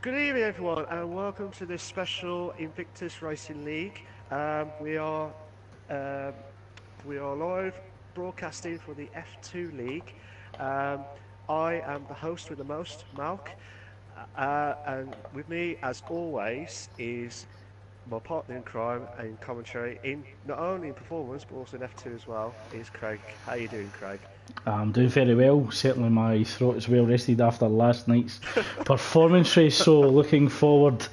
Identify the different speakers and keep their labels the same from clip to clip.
Speaker 1: Good evening, everyone, and welcome to this special Invictus Racing League. We are um, we are live broadcasting for the F2 League. Um, I am the host with the most, Malk, and with me, as always, is my partner in crime and commentary in not only in performance but also in F2 as well. Is Craig? How you doing, Craig?
Speaker 2: I'm doing very well. Certainly, my throat is well rested after last night's performance race. So, looking forward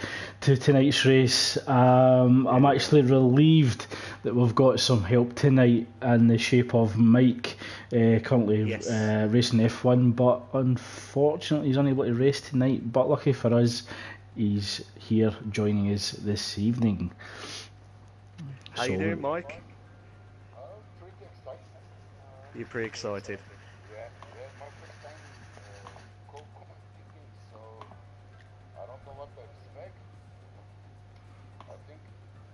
Speaker 2: to tonight's race. I'm actually relieved that we've got some help tonight in the shape of Mike, currently
Speaker 1: Yes.
Speaker 2: racing F1, but unfortunately, he's unable to race tonight. But lucky for us, he's here joining us this evening.
Speaker 1: How you doing,
Speaker 2: So,
Speaker 1: Mike?
Speaker 3: Pretty excited.
Speaker 1: You're pretty excited.
Speaker 3: Yeah, my first time co-commentating, so I don't know what to expect. I think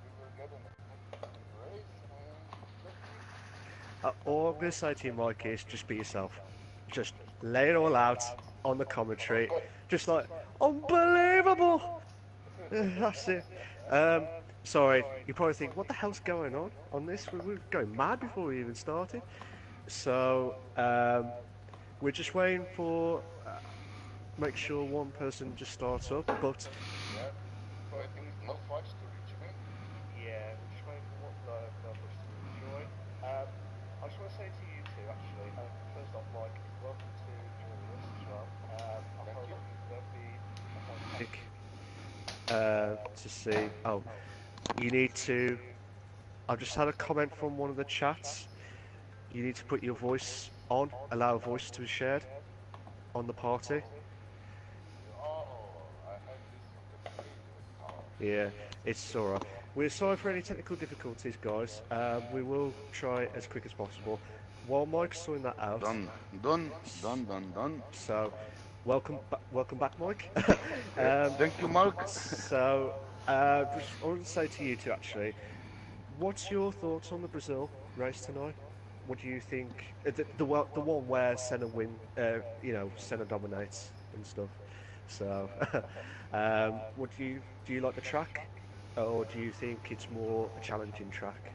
Speaker 3: we will get an exciting race, and let's see.
Speaker 1: All I'm going to say to you, Mike, is just be yourself. Just lay it all out on the commentary.
Speaker 3: Okay.
Speaker 1: Just like, unbelievable! That's it. Um, sorry, you probably think, what the hell's going on this? We were going mad before we even started. So, we're just waiting for, make sure one person just starts up, but
Speaker 3: Yeah, so I think no fights to reach me.
Speaker 1: yeah, we're just waiting for one person to join. I just want to say to you two, actually, first off, Mike, welcome to joining us as well. I
Speaker 3: Thank
Speaker 1: hope
Speaker 3: you.
Speaker 1: there'll be a fantastic to see. Oh, you need to. I've just had a comment from one of the chats. You need to put your voice on, allow a voice to be shared on the party.
Speaker 3: Oh, I had this on the previous call.
Speaker 1: Yeah, it's alright. We're sorry for any technical difficulties, guys. We will try as quick as possible. While Mike's sorting that out,
Speaker 3: Done, done, done, done, done.
Speaker 1: so welcome back, Mike. um,
Speaker 3: Thank you, Mark.
Speaker 1: so, just, I want to say to you two actually, what's your thoughts on the Brazil race tonight? What do you think? The one where Senna Senna dominates and stuff. So, what do you like the track, or do you think it's more a challenging track?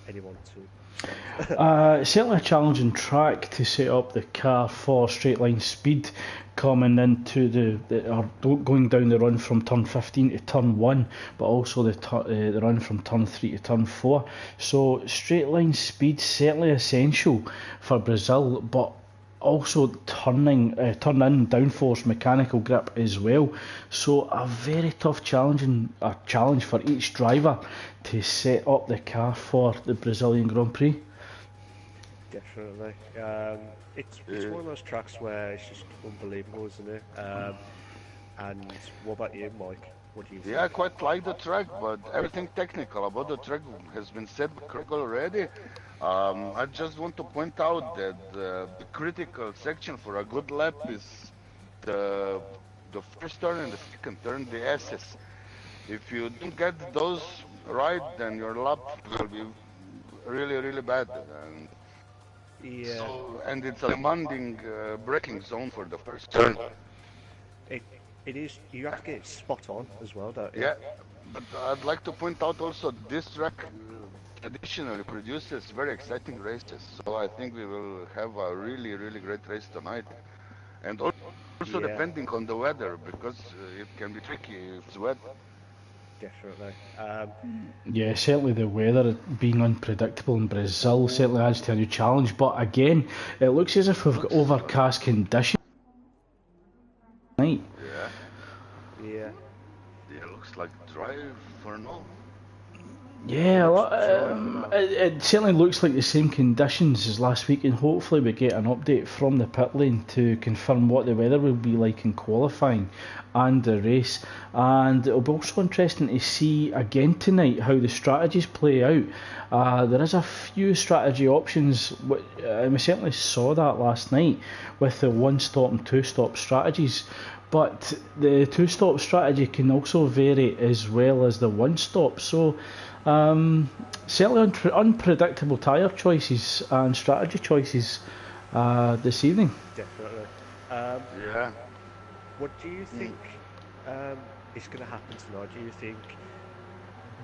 Speaker 1: Anyone to start?
Speaker 2: Certainly a challenging track to set up the car for straight line speed coming into or going down the run from turn 15 to turn 1, but also the run from turn 3 to turn 4. So straight line speed certainly essential for Brazil, but also turn in downforce mechanical grip as well. So a very tough challenge for each driver to set up the car for the Brazilian Grand Prix.
Speaker 1: Definitely. It's one of those tracks where it's just unbelievable, isn't it? And what about you, Mike? What do you
Speaker 3: Yeah, I
Speaker 1: think?
Speaker 3: quite like the track, but everything technical about the track has been said by Craig already. I just want to point out that the critical section for a good lap is the the first turn and the second turn, the S's. If you don't get those right, then your lap will be really, really bad.
Speaker 1: Yeah,
Speaker 3: And it's a demanding braking zone for the first turn.
Speaker 1: it it is. You have to get it spot on as well, don't you?
Speaker 3: Yeah, but I'd like to point out also this track traditionally produces very exciting races. So I think we will have a really, really great race tonight. And also
Speaker 1: Yeah,
Speaker 3: depending on the weather, because it can be tricky if it's wet.
Speaker 1: definitely.
Speaker 2: Yeah, certainly the weather being unpredictable in Brazil certainly adds to a new challenge. But again, it looks as if we've got
Speaker 3: Looks,
Speaker 2: overcast conditions tonight.
Speaker 3: yeah,
Speaker 1: Yeah,
Speaker 3: yeah, looks like dry for now.
Speaker 1: it
Speaker 2: Yeah,
Speaker 1: looks dry for now.
Speaker 2: it certainly looks like the same conditions as last week, and hopefully we get an update from the pit lane to confirm what the weather will be like in qualifying and the race. And it'll be also interesting to see again tonight how the strategies play out. There is a few strategy options, and we certainly saw that last night with the one-stop and two-stop strategies. But the two-stop strategy can also vary as well as the one-stop. So certainly unpredictable tyre choices and strategy choices this evening.
Speaker 1: Definitely.
Speaker 3: Yeah.
Speaker 1: What do you think is going to happen tonight? Do you think,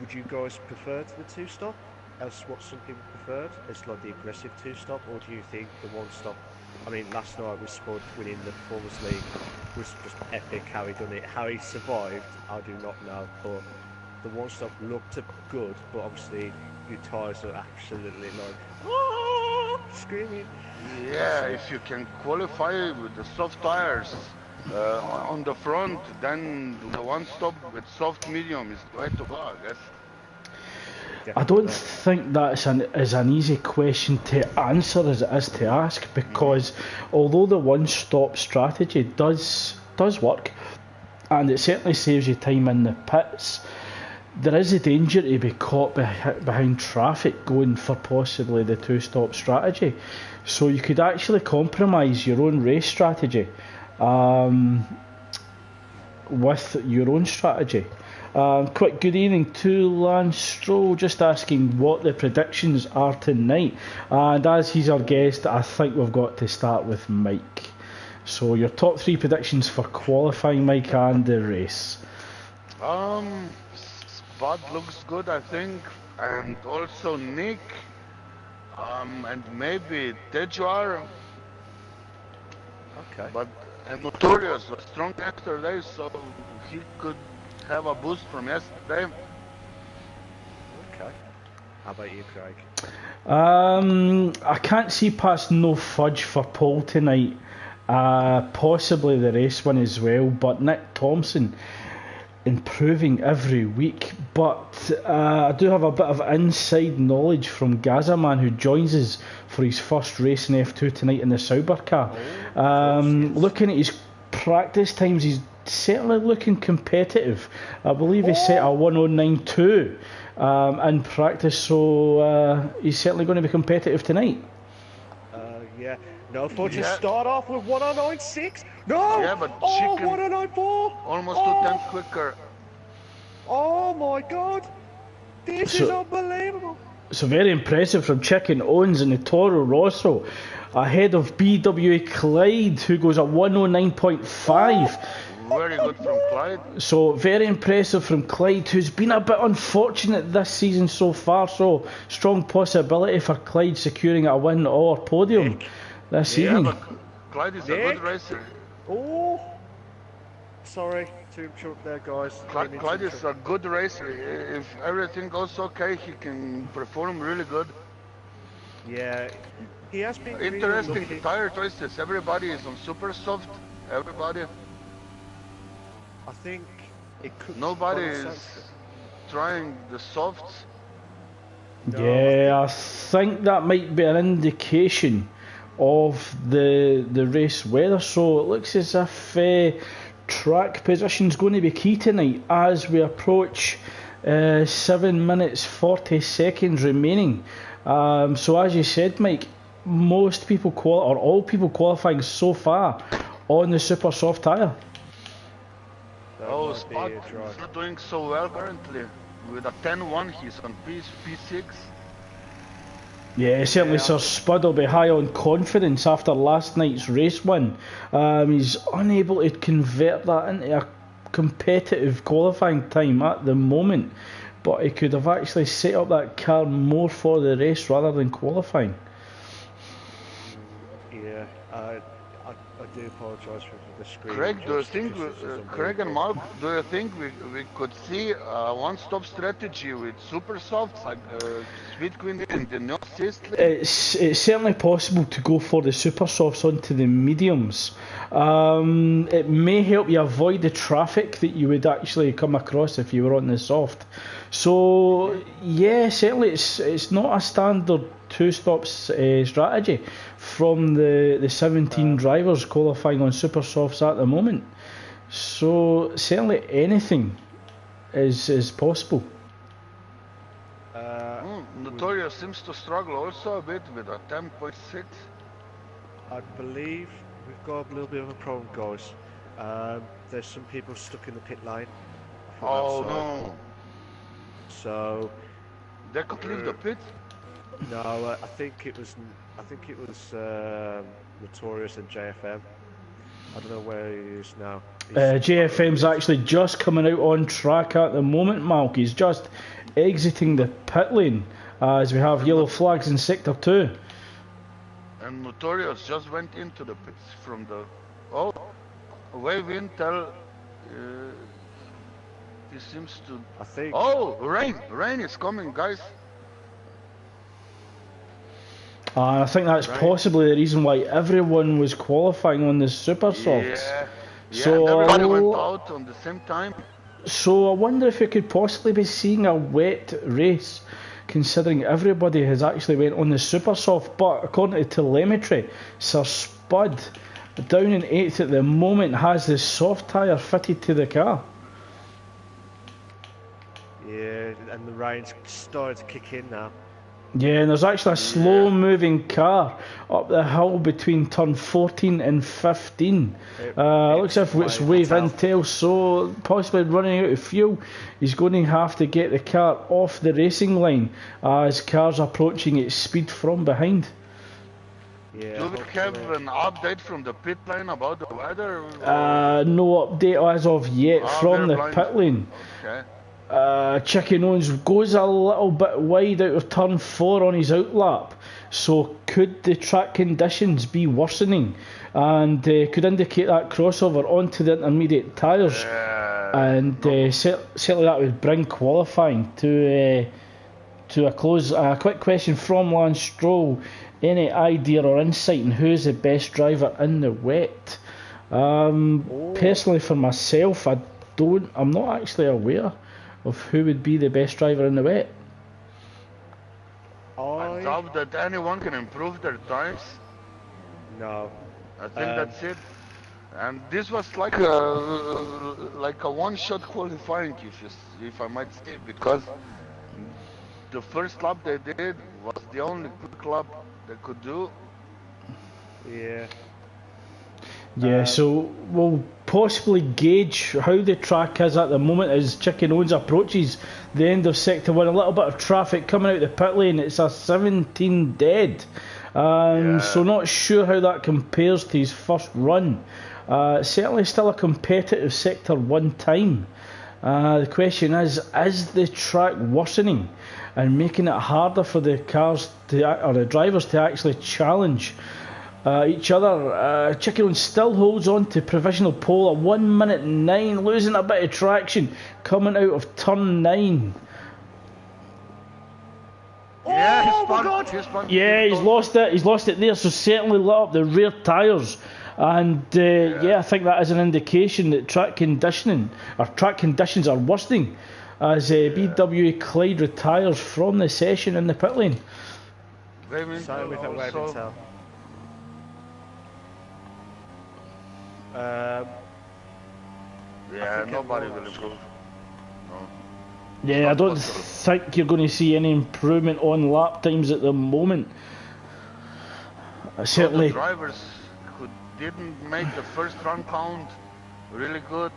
Speaker 1: would you guys prefer to the two-stop as what some people preferred, as like the aggressive two-stop, or do you think the one-stop? I mean, last night with Spud winning the Performance League was just epic how he done it. How he survived, I do not know, but the one-stop looked good, but obviously your tyres are absolutely like, oh, screaming.
Speaker 3: Yeah, if you can qualify with the soft tires on the front, then the one stop with soft medium is the way to go, I guess.
Speaker 2: I don't think that's an easy question to answer as it is to ask, because although the one-stop strategy does work, and it certainly saves you time in the pits, there is a danger to be caught behind traffic going for possibly the two-stop strategy. So you could actually compromise your own race strategy with your own strategy. Quick good evening to Lance Stroll, just asking what the predictions are tonight. And as he's our guest, I think we've got to start with Mike. So your top 3 predictions for qualifying, Mike, and the race.
Speaker 3: Spot looks good, I think, and also Nick, and maybe Tejuar.
Speaker 1: Okay.
Speaker 3: But Notorious was strong yesterday, so he could have a boost from yesterday.
Speaker 1: Okay. How about you, Craig?
Speaker 2: I can't see past no fudge for Paul tonight. Possibly the race one as well, but Nick Thompson improving every week. But I do have a bit of inside knowledge from Gazaman, who joins us for his first race in F2 tonight in the Sauber car. Looking at his practice times, he's certainly looking competitive. I believe he set a 1:09.2 in practice, so he's certainly going to be competitive tonight.
Speaker 1: Yeah. No, for to start off with 1:09.6. No!
Speaker 3: Yeah, but
Speaker 1: 1:09.4.
Speaker 3: Almost 2 tenths quicker.
Speaker 1: Oh my god! This is unbelievable!
Speaker 2: So very impressive from Chicken Owens in the Toro Rosso, ahead of BWA Clyde, who goes at 1:09.5.
Speaker 3: Very good from Clyde.
Speaker 2: So very impressive from Clyde, who's been a bit unfortunate this season so far. So strong possibility for Clyde securing a win or podium this evening.
Speaker 3: But Clyde is a good racer.
Speaker 1: Oh, sorry to interrupt there, guys.
Speaker 3: Clyde is a good racer. If everything goes okay, he can perform really good.
Speaker 1: Yeah, he has been
Speaker 3: interesting
Speaker 1: really
Speaker 3: tire choices. Everybody is on super soft. Everybody.
Speaker 1: I think it could.
Speaker 3: Nobody is trying the softs.
Speaker 2: Yeah, I think that might be an indication of the race weather. So it looks as if track position's going to be key tonight as we approach 7 minutes 40 seconds remaining. So as you said, Mike, most people or all people qualifying so far on the super soft tyre.
Speaker 3: Spot is not doing so well currently. With a 10-1, he's on P6.
Speaker 2: Yeah, certainly Sir Spud will be high on confidence after last night's race win. He's unable to convert that into a competitive qualifying time at the moment, but he could have actually set up that car more for the race rather than qualifying.
Speaker 1: Yeah, I do apologise for the screen.
Speaker 3: Craig, do you think, Craig and Mark, do you think we could see a one-stop strategy with super softs like Sweet Queen and the no assist?
Speaker 2: It's certainly possible to go for the super softs onto the mediums. It may help you avoid the traffic that you would actually come across if you were on the soft. So yeah, certainly it's not a standard two-stop strategy from the 17 drivers qualifying on super softs at the moment. So certainly anything is possible.
Speaker 3: Notorious seems to struggle also a bit with a 10.6.
Speaker 1: I believe we've got a little bit of a problem, guys. There's some people stuck in the pit lane.
Speaker 3: Oh no!
Speaker 1: So
Speaker 3: they could leave the pit.
Speaker 1: No, I think it was Notorious and JFM. I don't know where he is now.
Speaker 2: JFM's actually just coming out on track at the moment, Malk. He's just exiting the pit lane as we have yellow flags in Sector 2.
Speaker 3: And Notorious just went into the pits from the... Oh, wave in, tell... he seems to...
Speaker 1: I think...
Speaker 3: Oh, rain is coming, guys.
Speaker 2: I think that's possibly the reason why everyone was qualifying on the super softs.
Speaker 3: Yeah,
Speaker 2: So
Speaker 3: and everybody went out on the same time.
Speaker 2: So I wonder if we could possibly be seeing a wet race, considering everybody has actually went on the super soft. But according to telemetry, Sir Spud, down in 8th at the moment, has the soft tyre fitted to the car.
Speaker 1: Yeah, and the rain's started to kick in now.
Speaker 2: Yeah, and there's actually a slow moving car up the hill between turn 14 and 15. Looks as if it's wave intel, so possibly running out of fuel. He's going to have to get the car off the racing line as cars approaching its speed from behind.
Speaker 1: Yeah,
Speaker 3: do we have an update from the pit lane about the weather?
Speaker 2: No update as of yet from the pit lane.
Speaker 3: Okay.
Speaker 2: Chicken Owens goes a little bit wide out of turn 4 on his outlap, so could the track conditions be worsening and could indicate that crossover onto the intermediate tyres, and certainly that would bring qualifying to a close. A quick question from Lance Stroll: any idea or insight on who's the best driver in the wet? Personally, for myself, I'm not actually aware of who would be the best driver in the wet.
Speaker 3: I doubt that anyone can improve their times.
Speaker 1: No.
Speaker 3: I think that's it. And this was like a one-shot qualifying, if I might say, because the first lap they did was the only quick lap they could do.
Speaker 1: Yeah.
Speaker 2: Yeah, so we'll possibly gauge how the track is at the moment as Chicken Owens approaches the end of Sector 1. A little bit of traffic coming out the pit lane. It's a 17 dead. So not sure how that compares to his first run. Certainly still a competitive Sector 1 time. The question is the track worsening and making it harder for the drivers to actually challenge each other? Chicken Owens still holds on to provisional pole at 1 minute 9, losing a bit of traction coming out of turn 9.
Speaker 1: Oh my God!
Speaker 2: Yeah, he's lost it. He's lost it there. So certainly lit up the rear tyres, and I think that is an indication that track conditions are worsening as BWA Clyde retires from the session in the pit lane.
Speaker 1: So with that wave intel.
Speaker 3: Nobody will improve. No.
Speaker 2: Yeah, I don't think you're going to see any improvement on lap times at the moment. Certainly.
Speaker 3: The drivers who didn't make the first run count really good.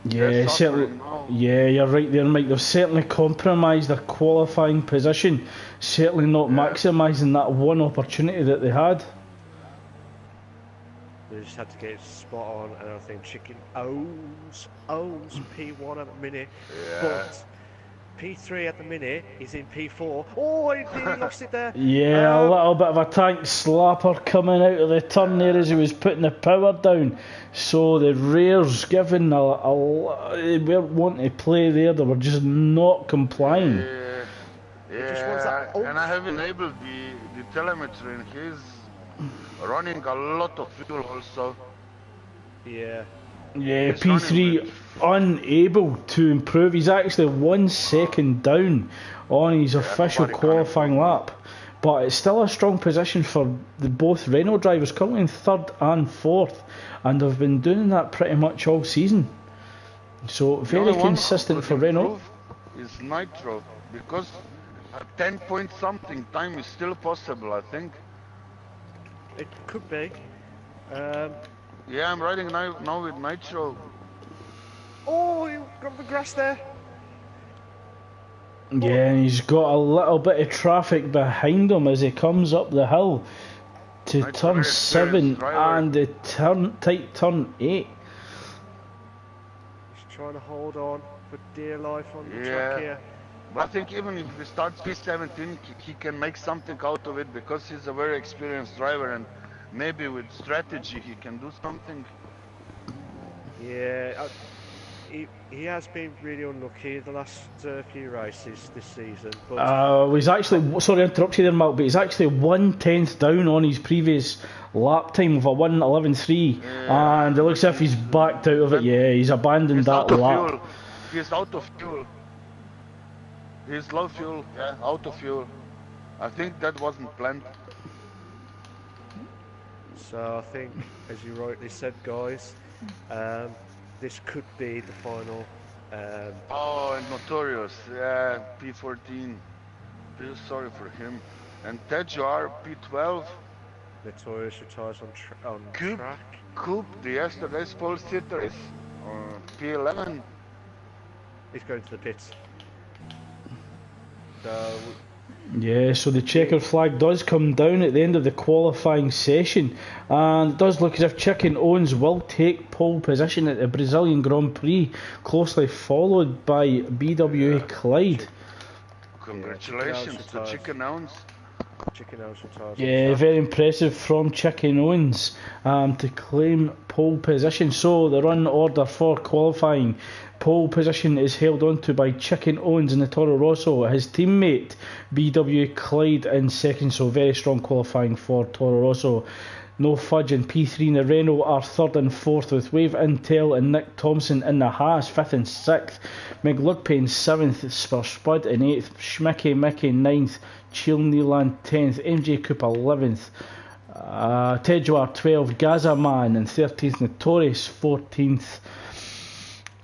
Speaker 2: Yeah, certainly. Yeah, you're right there, Mike. They've certainly compromised their qualifying position. Certainly not maximising that one opportunity that they had.
Speaker 1: They just had to get it spot on, and I think Chicken owns P1 at the minute, but P3 at the minute is in P4. Oh, he lost it there.
Speaker 2: Yeah, a little bit of a tank slapper coming out of the turn there as he was putting the power down. So the rears given they weren't wanting to play there. They were just not complying.
Speaker 3: And I have enabled the telemetry, and he's running a lot of fuel also.
Speaker 1: Yeah,
Speaker 2: P3 unable to improve. He's actually 1 second down on his official qualifying lap, but it's still a strong position for both Renault drivers, currently in 3rd and 4th, and they've been doing that pretty much all season. So very consistent for Renault.
Speaker 3: Is Nitro, because a 10 point something time is still possible, I think.
Speaker 1: It could be.
Speaker 3: Yeah, I'm riding now with Nitro.
Speaker 1: Oh, you got the grass there.
Speaker 2: Yeah, and he's got a little bit of traffic behind him as he comes up the hill to
Speaker 3: Nice,
Speaker 2: turn
Speaker 3: very
Speaker 2: 7
Speaker 3: experienced driver.
Speaker 2: and the tight turn 8.
Speaker 1: He's trying to hold on for dear life on the track
Speaker 3: Yeah.
Speaker 1: here.
Speaker 3: But I think even if he starts P17, he can make something out of it because he's a very experienced driver, and maybe with strategy he can do something.
Speaker 1: Yeah, he has been really unlucky the last few races this season. But
Speaker 2: He's actually, sorry to interrupt you there, Mark, but he's actually 1/10 down on his previous lap time of a 1:11.3,
Speaker 3: Yeah.
Speaker 2: and it looks as if he's backed out of it. Yeah, he's abandoned
Speaker 3: He's
Speaker 2: that
Speaker 3: out of
Speaker 2: lap.
Speaker 3: fuel. He's out of fuel. He's low fuel. Yeah, out of fuel. I think that wasn't planned.
Speaker 1: so I think, as you rightly said, guys, this could be the final.
Speaker 3: Oh, and Notorious. Yeah, P14. Feel sorry for him. And Tejuar, P12.
Speaker 1: Notorious retires on
Speaker 3: Coop,
Speaker 1: track.
Speaker 3: Coop, the yesterday's pole sitter, is P11.
Speaker 1: He's going to the pits. So
Speaker 2: Yeah, so the checkered flag does come down at the end of the qualifying session, and it does look as if Chicken Owens will take pole position at the Brazilian Grand Prix, closely followed by BWA Clyde.
Speaker 3: Congratulations to Chicken Owens.
Speaker 1: Chicken Owens retires.
Speaker 2: Yeah, very impressive from Chicken Owens to claim pole position. So the run order for qualifying. Pole position is held on to by Chicken Owens in the Toro Rosso. His teammate BWA Clyde in second, so very strong qualifying for Toro Rosso. No Fudge and P3 in the Renault are third and fourth, with Wave Intel and Nick Thompson in the Haas fifth and sixth. McLuckpayne 7th, Spur Spud in 8th, Schmicky Mickey 9th, Chill Nealand 10th, MJ Cooper 11th, Tejuar 12th, Gaza Man in 13th, Notorious 14th.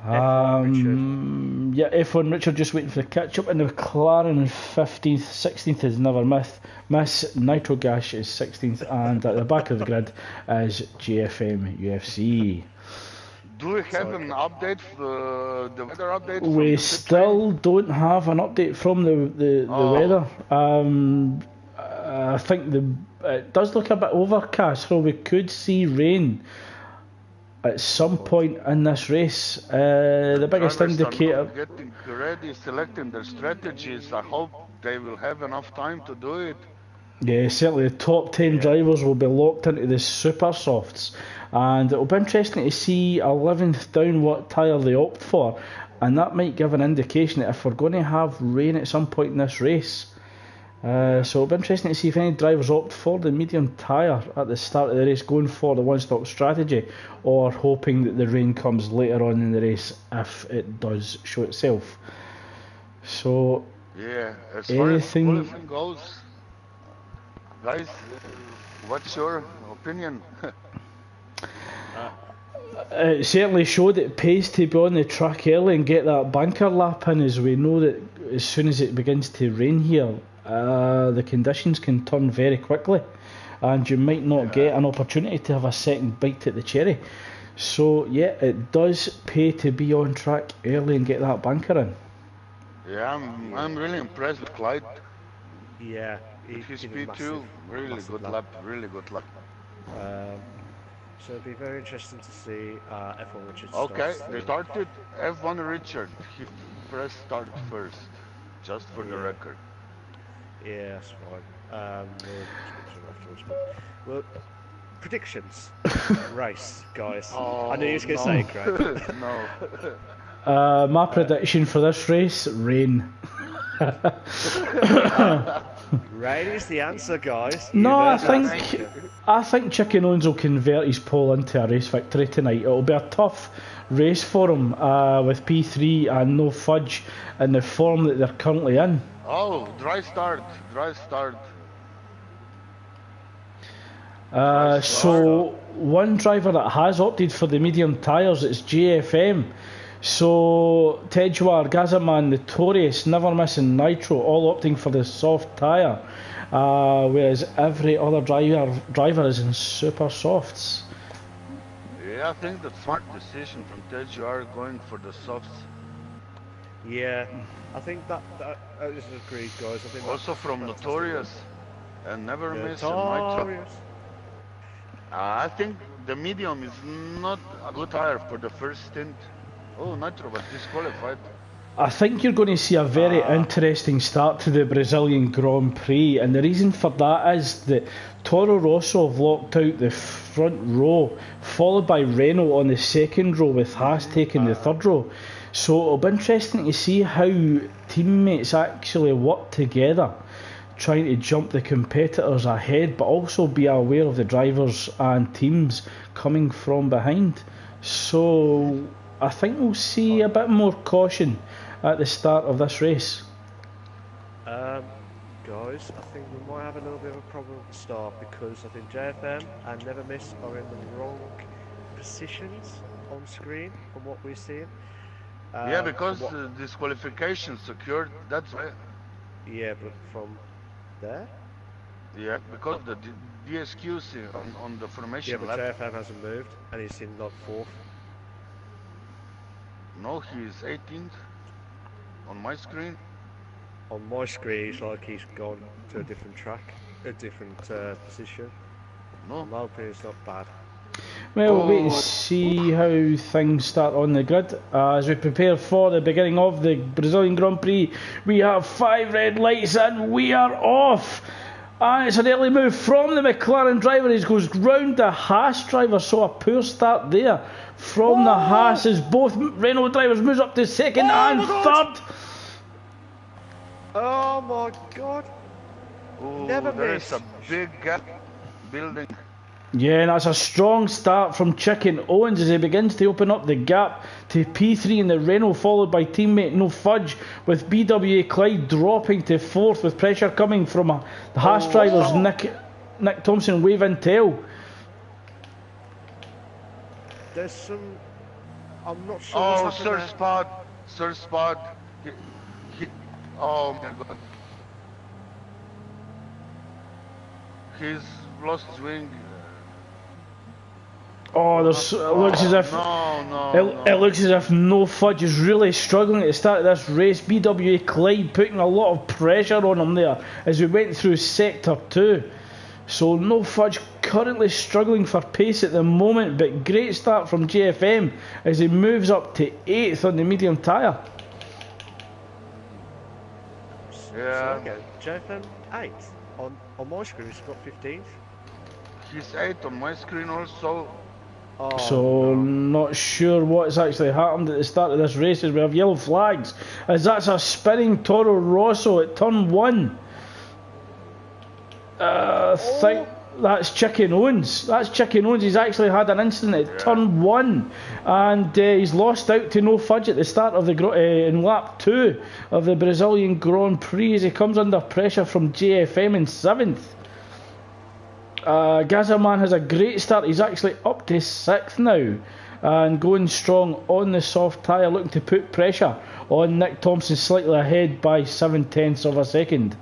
Speaker 2: Yeah, F1 Richard just waiting for the catch up, and the McLaren in 15th, 16th is Never Miss, Nitro Gash is 16th, and at the back of the grid is JFM UFC.
Speaker 3: Do we have an update, the weather update?
Speaker 2: We still don't have an update from the weather. I think it does look a bit overcast, so we could see rain at some point in this race. The biggest indicator.
Speaker 3: Are getting ready, selecting their strategies. I hope they will have enough time to do it.
Speaker 2: Yeah, certainly the top 10 drivers will be locked into the super softs, and it'll be interesting to see 11th down what tyre they opt for, and that might give an indication that if we're going to have rain at some point in this race. So it'll be interesting to see if any drivers opt for the medium tyre at the start of the race, going for the one-stop strategy, or hoping that the rain comes later on in the race if it does show itself. So
Speaker 3: yeah, as far as qualifying goes, guys, what's your opinion?
Speaker 2: It certainly showed it pays to be on the track early and get that banker lap in, as we know that as soon as it begins to rain here, the conditions can turn very quickly, and you might not get an opportunity to have a second bite at the cherry. So yeah, it does pay to be on track early and get that banker in.
Speaker 3: Yeah, I'm really impressed with Clyde.
Speaker 1: Yeah,
Speaker 3: his P2, really good lap, really good lap.
Speaker 1: So it'll be very interesting to see F1 Richard.
Speaker 3: Okay, they started F1 Richard. He pressed start first, just for the record.
Speaker 1: Yeah, that's fine. We'll speak to him afterwards. But, well, predictions. Race, guys. I knew you was going to say it, Craig.
Speaker 3: No.
Speaker 2: My prediction for this race, rain.
Speaker 1: Rain is the answer, guys.
Speaker 2: No, I think Chicken Owens will convert his pole into a race victory tonight. It'll be a tough race for him with P3 and no Fudge in the form that they're currently in.
Speaker 3: Oh, dry start.
Speaker 2: So one driver that has opted for the medium tyres is JFM. So Tejuar, Gazaman, Notorious, Never Miss and Nitro all opting for the soft tyre, whereas every other driver is in super softs.
Speaker 3: Yeah, I think the smart decision from Tejuar going for the softs.
Speaker 1: Yeah, I think that is agreed, guys. I think
Speaker 3: also from Notorious and Never Miss and
Speaker 1: Nitro.
Speaker 3: Nitro. I think the medium is not a good tire for the first stint. Oh, Nitro was disqualified.
Speaker 2: I think you're going to see a very interesting start to the Brazilian Grand Prix, and the reason for that is that Toro Rosso have locked out the front row, followed by Renault on the second row, with Haas taking the third row. So it'll be interesting to see how teammates actually work together, trying to jump the competitors ahead, but also be aware of the drivers and teams coming from behind. So I think we'll see a bit more caution at the start of this race.
Speaker 1: Guys, I think we might have a little bit of a problem at the start, because I think JFM and Never Miss are in the wrong positions on screen from what we're seeing.
Speaker 3: Yeah, because disqualification secured, that's why.
Speaker 1: Yeah, but from there?
Speaker 3: Yeah, because the DSQs on the formation
Speaker 1: Yeah, but
Speaker 3: lap.
Speaker 1: JFM hasn't moved, and he's in like 4th.
Speaker 3: No, he's 18th on my screen.
Speaker 1: On my screen, it's like he's gone to a different track, a different position.
Speaker 3: No.
Speaker 1: In my opinion, it's not bad.
Speaker 2: Well, we'll wait and see how things start on the grid. As we prepare for the beginning of the Brazilian Grand Prix, we have 5 red lights and we are off. And it's an early move from the McLaren driver. He goes round the Haas driver, so a poor start there from the Haas as both Renault drivers moves up to second and third.
Speaker 1: Oh my god!
Speaker 3: Oh,
Speaker 1: Never
Speaker 3: there's
Speaker 1: miss.
Speaker 3: a big gap building.
Speaker 2: Yeah, and that's a strong start from Chicken Owens as he begins to open up the gap to P3 in the Renault, followed by teammate No Fudge, with BWA Clyde dropping to 4th with pressure coming from the Haas drivers Nick Thompson waving tail.
Speaker 1: There's some... I'm not sure
Speaker 3: Oh,
Speaker 1: what's happening
Speaker 3: Sir Spot. Oh my god. He's lost his wing.
Speaker 2: Oh, it looks as if it looks as if No Fudge is really struggling at the start of this race. BWA Clyde putting a lot of pressure on him there as we went through sector 2. So No Fudge currently struggling for pace at the moment, but great start from JFM as he moves up to 8th on the medium tyre.
Speaker 3: Yeah.
Speaker 1: So, okay, JFM 8. On my screen, he's got 15th.
Speaker 3: He's 8 on my screen also.
Speaker 1: Oh,
Speaker 2: So not sure what's actually happened at the start of this race as we have yellow flags, as that's a spinning Toro Rosso at turn 1. Think that's Chicken Owens. That's Chicken Owens. He's actually had an incident at turn 1, and he's lost out to No Fudge at the start of the in lap 2 of the Brazilian Grand Prix as he comes under pressure from JFM in 7th. Gazerman has a great start. He's actually up to 6th now and going strong on the soft tyre, looking to put pressure on Nick Thompson, slightly ahead by 7/10 of a second.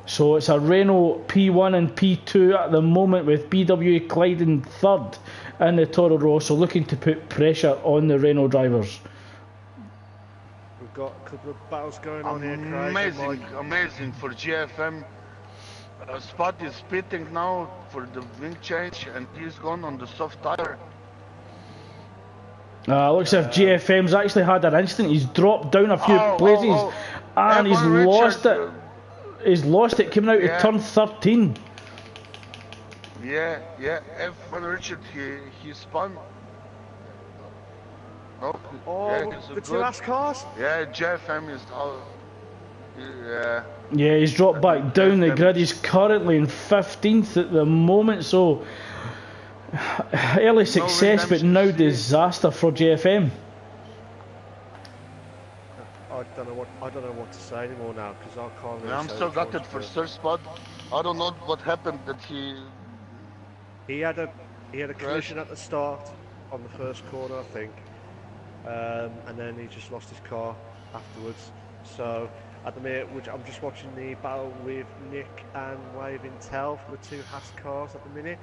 Speaker 2: So it's a Renault P1 and P2 at the moment, with BWA Clyde in 3rd and the Toro Rosso looking to put pressure on the Renault drivers.
Speaker 1: we've got a couple of battles going on here, Craig.
Speaker 3: Amazing for GFM. Spot is pitting now for the wing change, and he's gone on the soft tire.
Speaker 2: Looks as if GFM's actually had an incident. He's dropped down a few places and he's lost it. He's lost it coming out of turn 13.
Speaker 3: Yeah, F1 Richard, he spun. No,
Speaker 1: the 2 last cars?
Speaker 3: Yeah, JFM is out.
Speaker 2: Yeah, he's dropped back down the grid. He's currently in 15th at the moment, so early success, but now disaster for JFM.
Speaker 1: I don't know what to say anymore now, because I can't really
Speaker 3: I'm
Speaker 1: say
Speaker 3: still
Speaker 1: which one's
Speaker 3: gutted for
Speaker 1: good.
Speaker 3: Sir Spot. I don't know what happened that
Speaker 1: He had a collision at the start on the first corner, I think, and then he just lost his car afterwards. So at the minute, I'm just watching the battle with Nick and Wave Intel for the 2 Haas cars at the minute.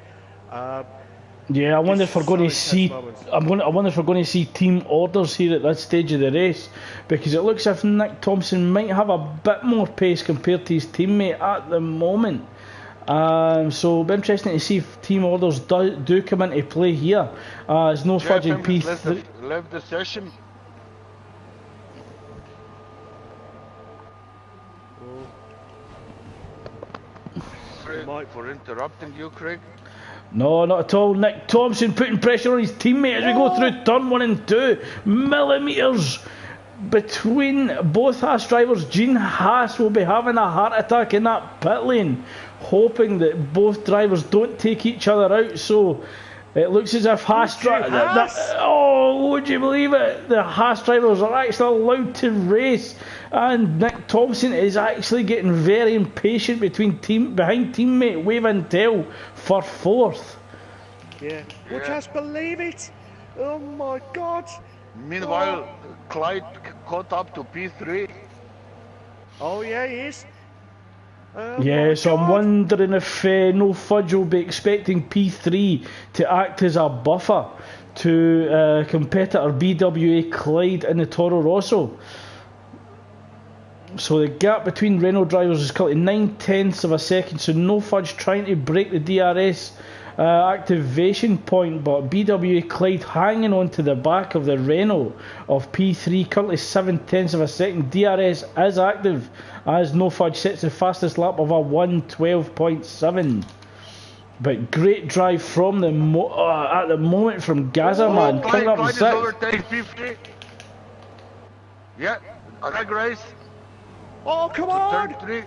Speaker 2: Yeah, I wonder if we're going to see. I wonder if we're going to see team orders here at this stage of the race, because it looks as if Nick Thompson might have a bit more pace compared to his teammate at the moment. So it'll be interesting to see if team orders do come into play here. There's no fudge in P3.
Speaker 3: Left the session. Sorry for interrupting you, Craig.
Speaker 2: No, not at all. Nick Thompson putting pressure on his teammate as we go through turn 1 and 2. Millimetres between both Haas drivers. Gene Haas will be having a heart attack in that pit lane, hoping that both drivers don't take each other out. So it looks as if Haas oh, would you believe it? The Haas drivers are actually allowed to race, and Nick Thompson is actually getting very impatient behind teammate Wave and Tail for 4th.
Speaker 1: Yeah. Well, just believe it. Oh my God.
Speaker 3: Meanwhile, Clyde caught up to P3.
Speaker 1: Oh yeah, he is.
Speaker 2: So I'm wondering if No Fudge will be expecting P3 to act as a buffer to competitor BWA Clyde in the Toro Rosso. So the gap between Renault drivers is currently 9/10 of a second, so No Fudge trying to break the DRS activation point, but BWA Clyde hanging on to the back of the Renault of P3, currently 7/10 of a second. DRS is active as No Fudge sets the fastest lap of a 1:12.7. But great drive from the at the moment from Gazaman, coming up in 6th.
Speaker 3: Yeah, drag race.
Speaker 1: Oh, come on!
Speaker 3: Turn 3.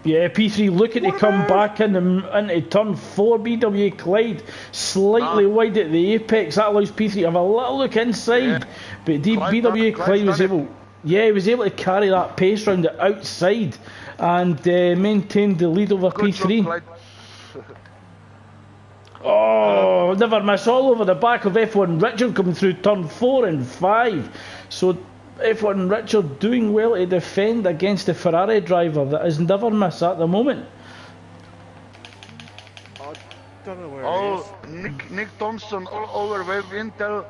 Speaker 2: Yeah, P3 looking to come back into turn 4. BWA Clyde slightly wide at the apex. That allows P3 to have a little look inside. But BWA Clyde was able... Yeah, he was able to carry that pace round the outside and maintained the lead over P3. Oh, never miss, all over the back of F1 Richard coming through turn 4 and 5. So F1 Richard doing well to defend against the Ferrari driver that is never miss at the moment.
Speaker 1: I don't know where he is.
Speaker 3: Nick Thompson all over Wave Intel.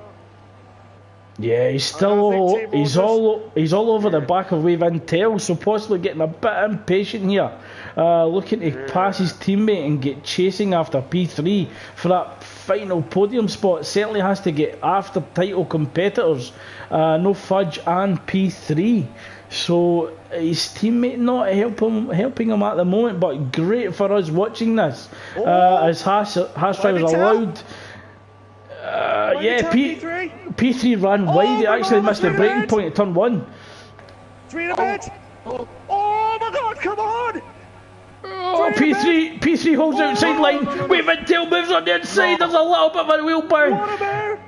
Speaker 2: Yeah, he's all over the back of Wave Intel, so possibly getting a bit impatient here, looking to pass his teammate and get chasing after P3 for that final podium spot. Certainly has to get after title competitors, No Fudge and P3. So his teammate not helping him at the moment, but great for us watching this as Haas drivers allowed. P3 ran wide. He actually missed the braking point at turn 1.
Speaker 1: 3 in a bit. Oh my God! Come on!
Speaker 2: P3 holds the outside line. Wave and Tail moves on the inside. There's a little bit of a wheel burn.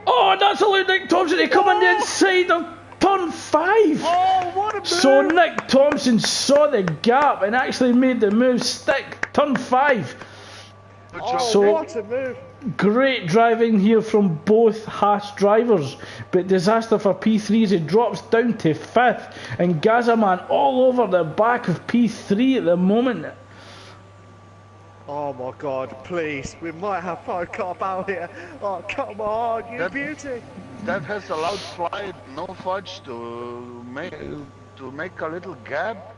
Speaker 2: Oh, that's allowed Nick Thompson to come on the inside of turn 5.
Speaker 1: Oh, what a move!
Speaker 2: So Nick Thompson saw the gap and actually made the move stick. Turn 5.
Speaker 1: What a move!
Speaker 2: Great driving here from both Haas drivers, but disaster for P3 as it drops down to 5th, and Gazaman all over the back of P3 at the moment.
Speaker 1: Oh my God, please, we might have Pro Cop out here. Oh, come on, you beauty.
Speaker 3: That has allowed Clyde, No Fudge to make a little gap.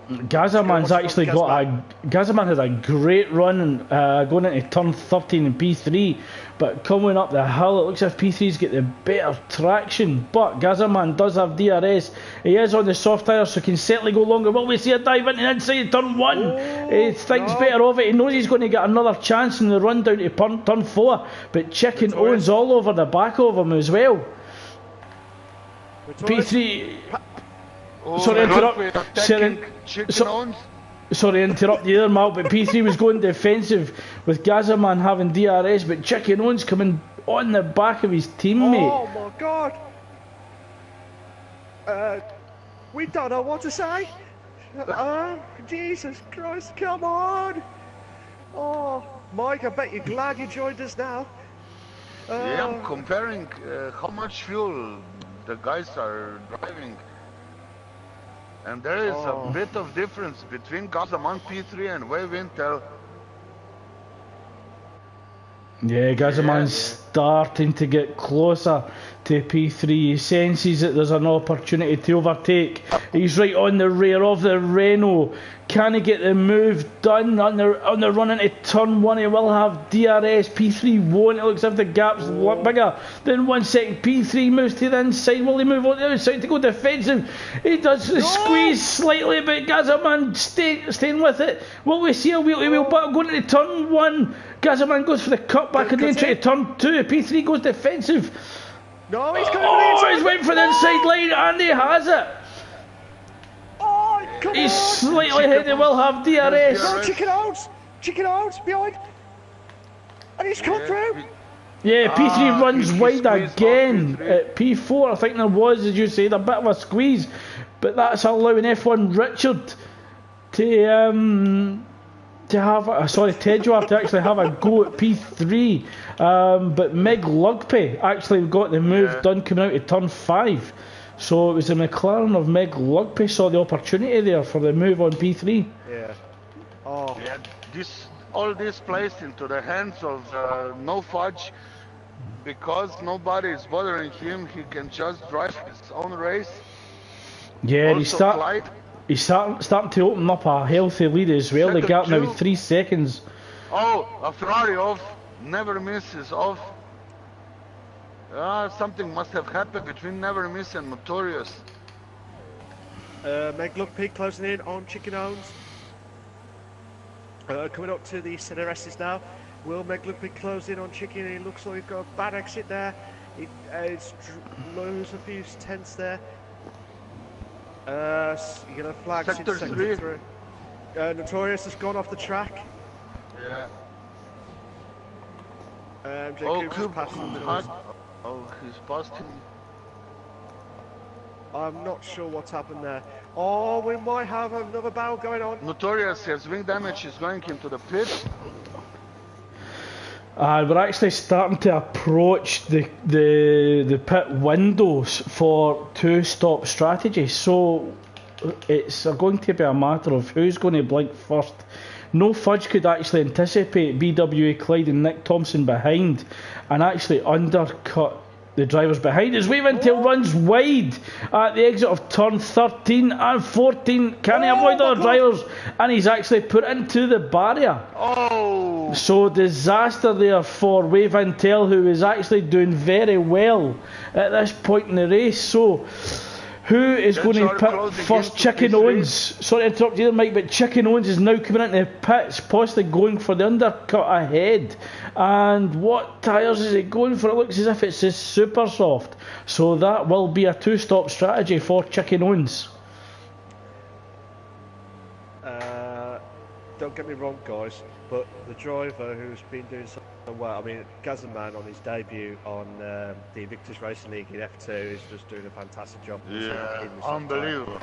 Speaker 2: Gazaman's actually Gazaman has a great run going into turn 13 in P3, but coming up the hill it looks as if P3's get the better traction, but Gazaman does have DRS. He is on the soft tyres, so can certainly go longer. Will we see a dive into the inside turn 1? He thinks better of it. He knows he's going to get another chance in the run down to turn 4, but Chicken Owens all over the back of him as well. P3... Sorry to interrupt you there, Mal, but P3 was going defensive with Gazaman having DRS, but Chicken Owens coming on the back of his teammate.
Speaker 1: Oh my God! We don't know what to say. Jesus Christ, come on! Oh, Mike, I bet you're glad you joined us now.
Speaker 3: Yeah, I'm comparing how much fuel the guys are driving. And there is a bit of difference between Gazaman P3 and Wave Intel.
Speaker 2: Yeah, Gazaman's starting to get closer to P3. He senses that there's an opportunity to overtake. He's right on the rear of the Renault. can he get the move done on the run into turn 1? He will have DRS. P3 won't. It looks as if the gap's bigger than 1 second. P3 moves to the inside. Will he move on the outside to go defensive? He does squeeze slightly, but Gazerman staying with it. Will we see a wheel-to-wheel battle going into turn 1? Gazerman goes for the cutback and then try to turn 2. P3 goes defensive.
Speaker 1: No, he's going for the inside.
Speaker 2: He's waiting for the inside line and he has it.
Speaker 1: Come
Speaker 2: He's
Speaker 1: on.
Speaker 2: slightly ahead. He will have DRS.
Speaker 1: No, chicken out behind. And he's come through.
Speaker 2: Yeah, P3 runs
Speaker 3: he
Speaker 2: wide
Speaker 3: squeezed
Speaker 2: again
Speaker 3: off P3.
Speaker 2: at P4. I think there was, as you said, a bit of a squeeze, but that's allowing F1 Richard to have, Tedjar to actually have a go at P3. But Meg Lugpay actually got the move done coming out of turn 5. So it was the McLaren of Meg Lugpay saw the opportunity there for the move on P3.
Speaker 1: Yeah. Oh.
Speaker 3: Yeah, all this placed into the hands of No Fudge, because nobody is bothering him. He can just drive his own race.
Speaker 2: Yeah,
Speaker 3: Also
Speaker 2: he's starting to open up a healthy lead as well. The gap now 3 seconds.
Speaker 3: Oh, a Ferrari off, never misses off. Something must have happened between Never Miss and Notorious.
Speaker 1: Meg Lugpay closing in on Chicken Owns. Coming up to the CRSs now. Will Meg Lugpay close in on Chicken? It looks like he's got a bad exit there. It's lose a few tenths there. You're going to flag
Speaker 3: Sector 3.
Speaker 1: through. Notorious has gone off the track.
Speaker 3: Yeah.
Speaker 1: Jacobs has passed him.
Speaker 3: He's past him.
Speaker 1: I'm not sure what's happened there. Oh, we might have another battle going on.
Speaker 3: Notorious has wing damage. He's going into the pit.
Speaker 2: We're actually starting to approach the pit windows for 2-stop strategy, so it's going to be a matter of who's going to blink first. No Fudge could actually anticipate BWA Clyde and Nick Thompson behind and actually undercut the drivers behind. His Wave Intel runs wide at the exit of turn 13 and 14. Can he avoid other drivers? And he's actually put into the barrier.
Speaker 3: Oh!
Speaker 2: So disaster there for Wave Intel, who is actually doing very well at this point in the race. So who is going to pit first? Chicken Owens. Sorry to interrupt you there, Mike, but Chicken Owens is now coming into the pits, possibly going for the undercut ahead. And what tyres is he going for? It looks as if it's his super soft. So that will be a 2-stop strategy for Chicken Owens.
Speaker 1: Don't get me wrong, guys, but the driver who's been doing so well, I mean, Gazerman on his debut on the Invictus Racing League in F2 is just doing a fantastic job.
Speaker 3: Yeah, unbelievable.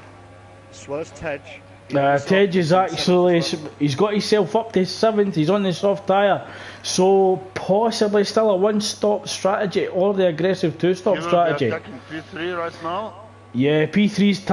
Speaker 1: As well as Tej.
Speaker 2: Tej is actually, he's got himself up to 7th, he's on the soft tyre, so possibly still a 1-stop strategy or the aggressive 2-stop strategy.
Speaker 3: Attacking P3 right now.
Speaker 2: Yeah, P3's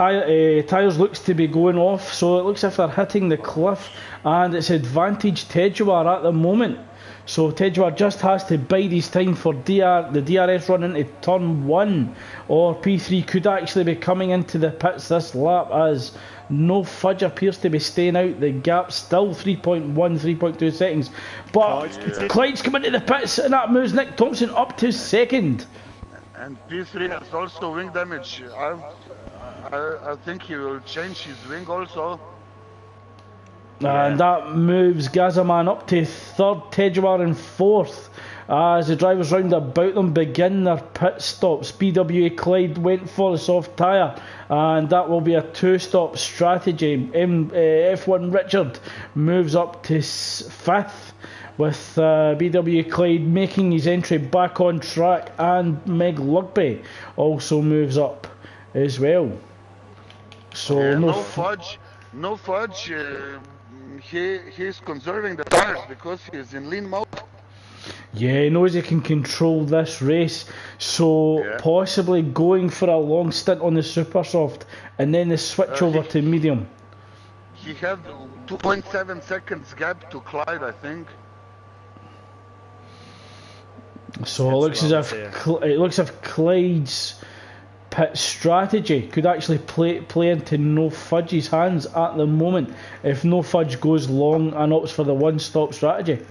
Speaker 2: tyres looks to be going off, so it looks as if they're hitting the cliff, and it's advantage Tejwar at the moment. So Tejwar just has to bide his time for the DRS run into turn 1, or P3 could actually be coming into the pits this lap, as No Fudge appears to be staying out. The gap still 3.2 seconds. But Clyde's coming into the pits, and that moves Nick Thompson up to 2nd.
Speaker 3: And P3 has also wing damage. I think he will change his wing also.
Speaker 2: And that moves Gazerman up to 3rd, Tejwar in 4th. As the drivers round about them begin their pit stops, BWA Clyde went for the soft tyre, and that will be a 2-stop strategy. F1 Richard moves up to 5th, with BWA Clyde making his entry back on track, and Meg Lugpay also moves up as well. So
Speaker 3: No Fudge. He's conserving the tires because he's in lean mode.
Speaker 2: Yeah, he knows he can control this race, so possibly going for a long stint on the super soft and then the switch over to medium.
Speaker 3: He had 2.7 seconds gap to Clyde, I think.
Speaker 2: So it looks as if Clyde's pit strategy could actually play into No Fudge's hands at the moment if No Fudge goes long and opts for the one-stop strategy.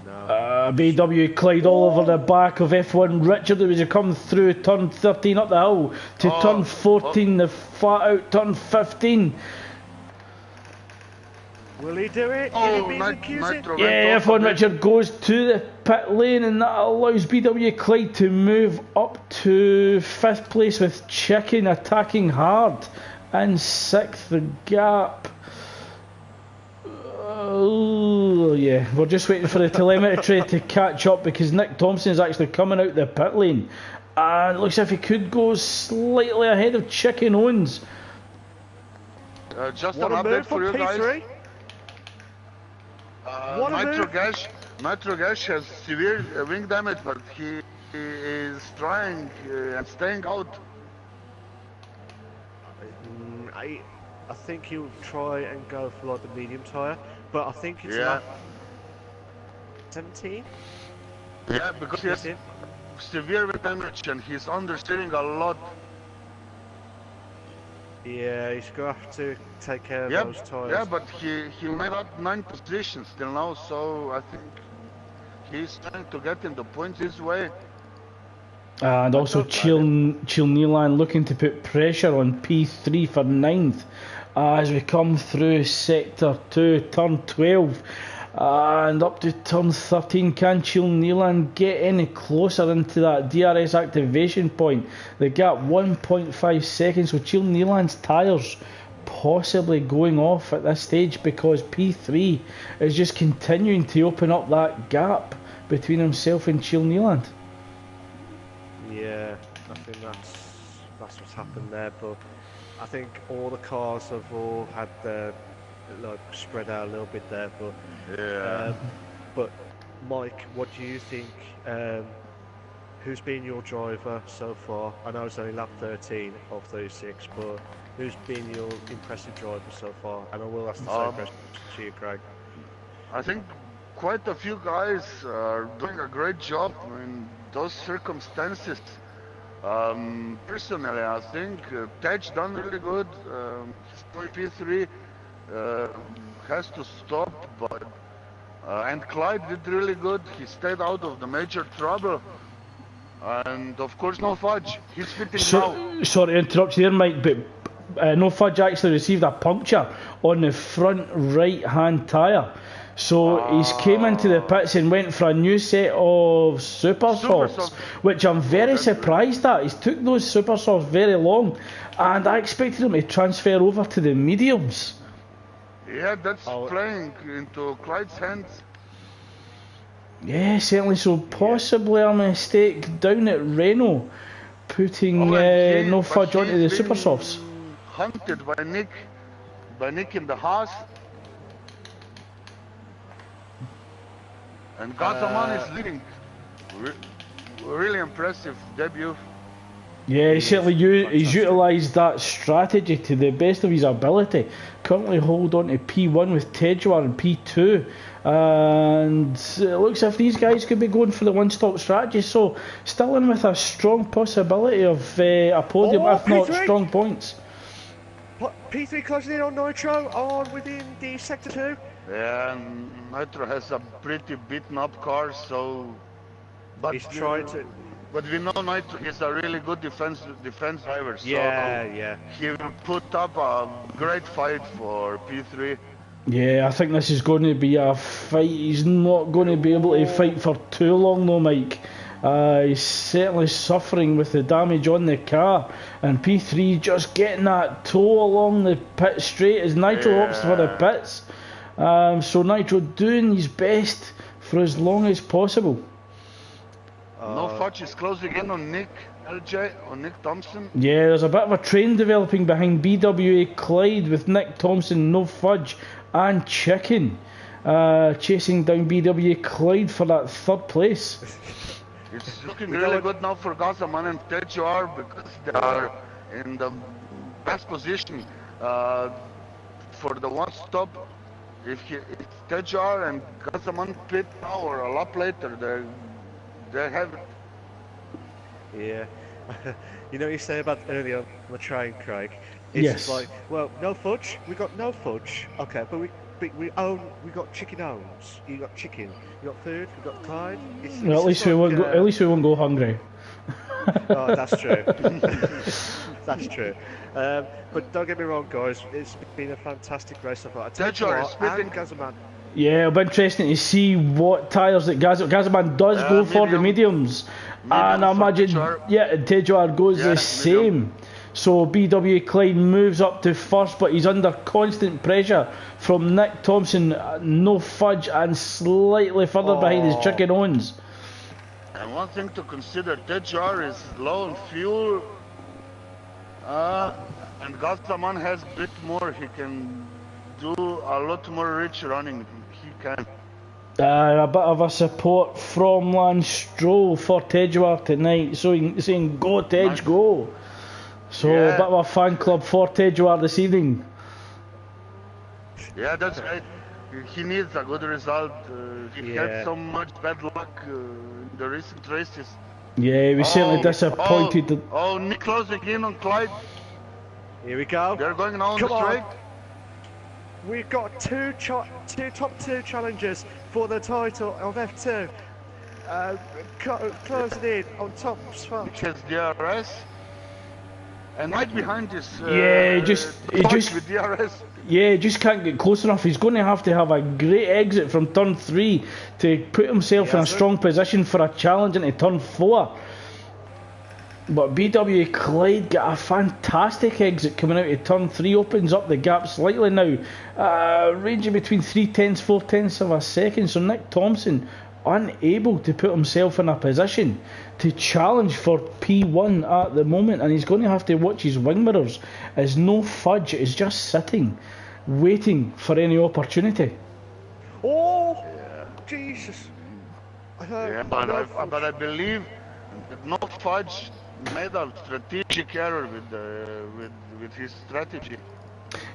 Speaker 2: BW Clyde all over the back of F1 Richard as he come through turn 13 up the hill to turn 14, the flat out turn 15.
Speaker 1: Will he do it?
Speaker 2: Yeah, F1 Richard goes to the pit lane, and that allows BW Clyde to move up to 5th place with Chicken attacking hard in 6th. The gap. Oh yeah, we're just waiting for the telemetry to catch up because Nick Thompson is actually coming out the pit lane, and it looks as if he could go slightly ahead of Chicken Owens.
Speaker 3: Just an update for you guys. Nitrogash has severe wing damage, but he is trying and staying out.
Speaker 1: I think he'll try and go for like the medium tyre, but I think it's
Speaker 3: Yeah.
Speaker 1: 17.
Speaker 3: Yeah, because he has severe wing damage and he's understeering a lot.
Speaker 1: Yeah, he's going to have to take care of those tyres.
Speaker 3: Yeah, but he made up 9 positions till now, so I think he's trying to get in the points his way.
Speaker 2: And also Chil Neelan looking to put pressure on P3 for 9th as we come through sector 2, turn 12 and up to turn 13. Can Chil Neelan get any closer into that DRS activation point? The gap 1.5 seconds, so Chil Neelan's tyres possibly going off at this stage because P3 is just continuing to open up that gap between himself and Chil Neelan.
Speaker 1: Yeah, I think that's what's happened there, but I think all the cars have all had their like spread out a little bit there, but but Mike, what do you think? Who's been your driver so far? I know it's only lap 13 of 36, but who's been your impressive driver so far? And I will ask the same question to you, Craig.
Speaker 3: I think quite a few guys are doing a great job in those circumstances. Personally, I think Tej done really good. P3 has to stop, but and Clyde did really good. He stayed out of the major trouble. And of course, No Fudge. He's fitting now.
Speaker 2: Sorry to interrupt you there, Mike, but No Fudge actually received a puncture on the front right-hand tyre. So he's came into the pits and went for a new set of super softs, which I'm very surprised at. He's took those super softs very long, and I expected him to transfer over to the mediums.
Speaker 3: Yeah, that's playing into Clyde's hands.
Speaker 2: Yeah, certainly. So possibly a mistake down at Renault, putting No Fudge onto the super softs.
Speaker 3: Hunted by Nick in the Haas. And Gazaman is leading. Really impressive debut.
Speaker 2: Yeah, he certainly he's utilised that strategy to the best of his ability. Currently hold on to P1 with Tejwar and P2. And it looks as if these guys could be going for the one-stop strategy. So still in with a strong possibility of a podium, if not strong points.
Speaker 1: P3 closing in on Nitro on within the sector 2.
Speaker 3: Yeah, and Nitro has a pretty beaten up car, so... But
Speaker 1: he's trying to...
Speaker 3: But we know Nitro is a really good defense driver, so
Speaker 1: yeah.
Speaker 3: He will put up a great fight for P3.
Speaker 2: Yeah, I think this is going to be a fight. He's not going to be able to fight for too long though, Mike. He's certainly suffering with the damage on the car, and P3 just getting that toe along the pit straight as Nitro opts for the pits. So Nitro doing his best for as long as possible.
Speaker 3: No Fudge is closing in on Nick Thompson.
Speaker 2: Yeah, there's a bit of a train developing behind BWA Clyde with Nick Thompson, No Fudge and Chicken chasing down BWA Clyde for that 3rd place.
Speaker 3: It's looking really good now for Gazaman and Tejwar because they are in the best position for the one stop. If Tejwar and Gazaman pit now or a lap later, they have it.
Speaker 1: Yeah, You know what you say about earlier on the train, Craig? It's just
Speaker 2: Yes.
Speaker 1: like, well, no fudge. We got no fudge. Okay, but we got chicken owns. You got chicken. You got food. We got Clyde.
Speaker 2: Well,
Speaker 1: It's just like,
Speaker 2: at least we won't go hungry.
Speaker 1: oh, that's true. That's true. But don't get me wrong, guys. It's been a fantastic race so far. I tell you what, and Gazaman.
Speaker 2: Yeah, it'll be interesting to see what tyres that Gazaman does go for, the mediums. And I imagine, Tejuar goes the same. So BW Clyde moves up to first, but he's under constant pressure from Nick Thompson, no fudge, and slightly further behind his Chicken Owens.
Speaker 3: And one thing to consider, Tejuar is low on fuel, and Gazaman has a bit more. He can do a lot more rich running. He can.
Speaker 2: A bit of a support from Lance Stroll for Tejuar tonight, so saying go Tej, nice. Go. So a bit of a fan club for Tejuar this evening.
Speaker 3: Yeah, that's right. He needs a good result. He had so much bad luck in the recent races.
Speaker 2: Yeah, he was certainly disappointed.
Speaker 3: Nick closing in on Clyde.
Speaker 1: Here we go.
Speaker 3: They're going now on the straight.
Speaker 1: We've got two top two challengers for the title of F2. Closing in on top spot.
Speaker 3: Which has DRS. And right behind this,
Speaker 2: with
Speaker 3: DRS.
Speaker 2: Yeah, just can't get close enough. He's going to have a great exit from turn 3 to put himself in a strong position for a challenge into turn 4. But BW Clyde got a fantastic exit coming out of turn 3, opens up the gap slightly now, ranging between 3/10, 4/10 of a second. So Nick Thompson unable to put himself in a position to challenge for P1 at the moment, and he's going to have to watch his wing mirrors as no fudge is just sitting waiting for any opportunity.
Speaker 1: Jesus.
Speaker 3: But I believe that no fudge made a strategic error with his strategy.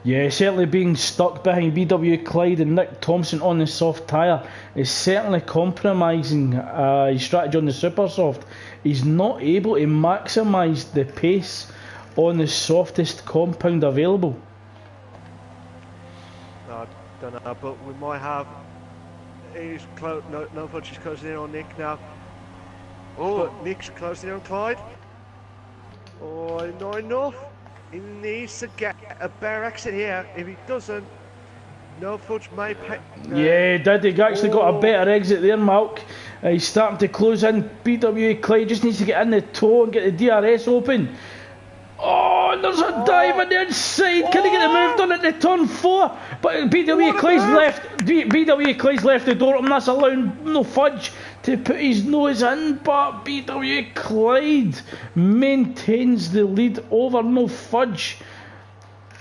Speaker 2: Yeah, certainly being stuck behind BW Clyde and Nick Thompson on the soft tyre is certainly compromising his strategy on the super soft. He's not able to maximise the pace on the softest compound available.
Speaker 1: No, I don't know, but we might have. He's close. No fudge is closing in on Nick now. But Nick's closing in on Clyde. Not enough. He needs to get a better exit here. If he doesn't, no fudge may pay.
Speaker 2: Yeah, he did. He actually got a better exit there, Malk. He's starting to close in. BW Clyde just needs to get in the toe and get the DRS open. And there's a dive on the inside. Can he get the move done at the turn 4? But BW Clyde's left the door open. That's allowing no fudge to put his nose in, but BW Clyde maintains the lead over no fudge.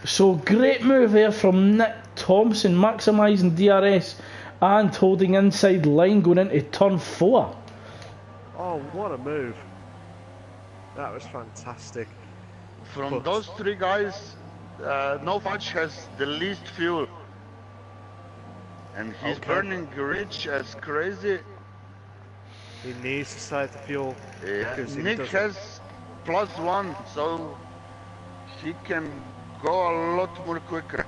Speaker 2: So great move there from Nick Thompson, maximising DRS and holding inside line going into turn 4.
Speaker 1: Oh, what a move. That was fantastic.
Speaker 3: From those three guys, No Fudge has the least fuel. And he's burning rich as crazy.
Speaker 1: He needs to save the fuel.
Speaker 3: Yeah. Nick has +1, so he can go a lot more quicker.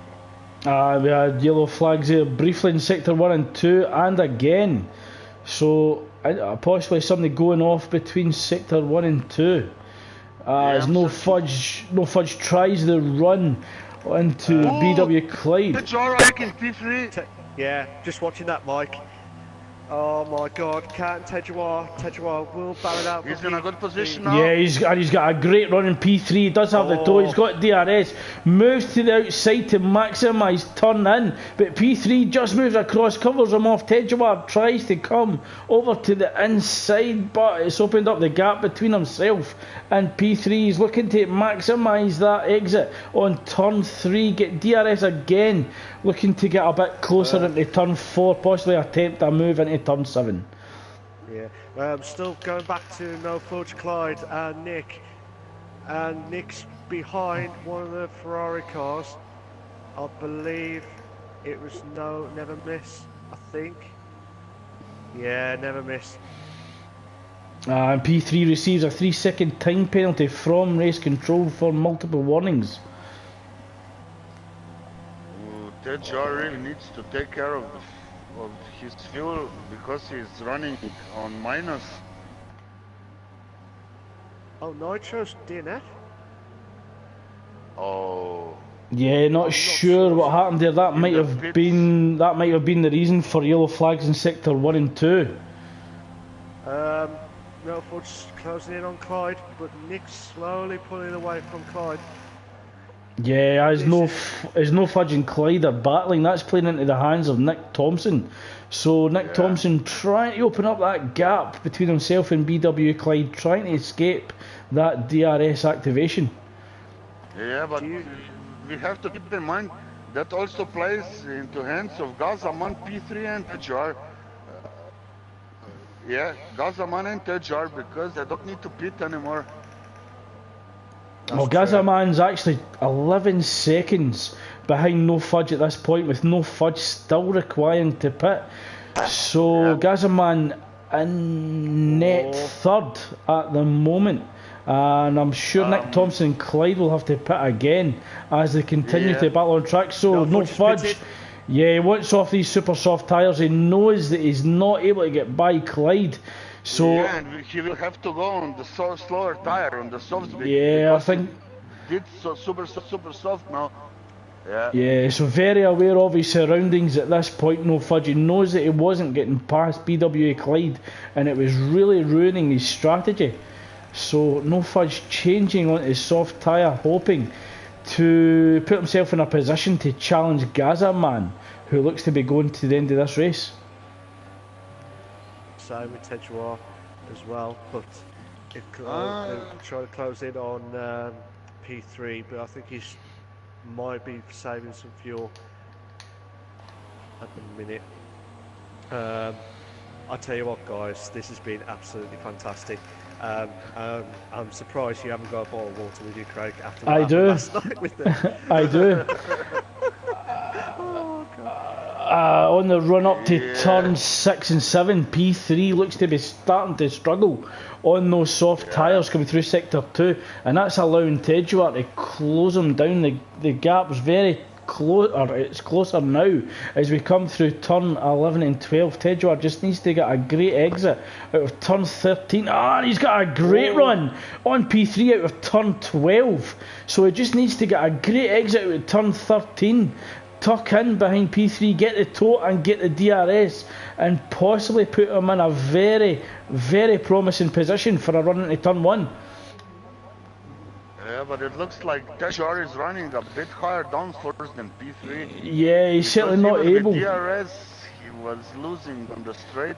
Speaker 2: We had yellow flags here briefly in sector 1 and 2, and again. So possibly something going off between sector 1 and 2. As no fudge tries the run into BW Clyde.
Speaker 3: P3.
Speaker 1: Yeah, just watching that, Mike. Oh my God, can't Tejuar will barrel out.
Speaker 3: He's in a good position now.
Speaker 2: Yeah, he's got a great run in P3. He does have the toe. He's got DRS. Moves to the outside to maximise turn in, but P3 just moves across, covers him off. Tejuar tries to come over to the inside, but it's opened up the gap between himself and P3. He's looking to maximise that exit on turn 3. Get DRS again, looking to get a bit closer into turn 4, possibly attempt a move into turn 7.
Speaker 1: Yeah, still going back to No Fudge, Clyde and Nick. And Nick's behind one of the Ferrari cars. I believe it was Never Miss, I think. Yeah, Never Miss.
Speaker 2: And P3 receives a 3-second time penalty from race control for multiple warnings.
Speaker 3: Tejjar really needs to take care of his fuel because he's running on minus.
Speaker 1: Oh, Nitro's DNF?
Speaker 3: Oh.
Speaker 2: Yeah, not sure what happened there. That might have been the reason for yellow flags in sector 1 and 2.
Speaker 1: Milford's closing in on Clyde, but Nick's slowly pulling away from Clyde.
Speaker 2: Yeah, there's no Fudge and Clyde are battling. That's playing into the hands of Nick Thompson. So Nick Thompson trying to open up that gap between himself and BW Clyde, trying to escape that DRS activation.
Speaker 3: Yeah, but we have to keep in mind that also plays into hands of Gazaman, P3 and Tejjar. Yeah, Gazaman and Tejjar, because they don't need to pit anymore.
Speaker 2: Well, Gazaman's actually 11 seconds behind No Fudge at this point, with No Fudge still requiring to pit. So Gazaman in net third at the moment. And I'm sure Nick Thompson and Clyde will have to pit again as they continue to battle on track. So No Fudge, he wants off these super soft tyres. He knows that he's not able to get by Clyde. So
Speaker 3: and he will have to go on the slower tyre, on the soft speed.
Speaker 2: Yeah, I think
Speaker 3: it's super soft now.
Speaker 2: Yeah, so very aware of his surroundings at this point. No Fudge, he knows that he wasn't getting past BWA Clyde, and it was really ruining his strategy. So No Fudge changing on his soft tyre, hoping to put himself in a position to challenge Gazaman, who looks to be going to the end of this race.
Speaker 1: Same with Tejjar as well, but they're trying to close in on P3, but I think he's might be saving some fuel at the minute. I tell you what, guys, this has been absolutely fantastic. I'm surprised you haven't got a bottle of water with you, Craig, after what happened last night with them.
Speaker 2: I do.
Speaker 1: Oh, God.
Speaker 2: On the run up to turns 6 and 7, P3 looks to be starting to struggle on those soft tyres coming through sector 2, and that's allowing Tejjar to close him down. The gap's very close, or it's closer now as we come through turn 11 and 12. Tejjar just needs to get a great exit out of turn 13. And he's got a great run on P3 out of turn 12. So he just needs to get a great exit out of turn 13. Tuck in behind P3, get the toe and get the DRS, and possibly put him in a very, very promising position for a run into turn 1.
Speaker 3: Yeah, but it looks like Tejjar is running a bit higher downforce than P3.
Speaker 2: Yeah, he's certainly not able.
Speaker 3: With DRS, he was losing on the straight.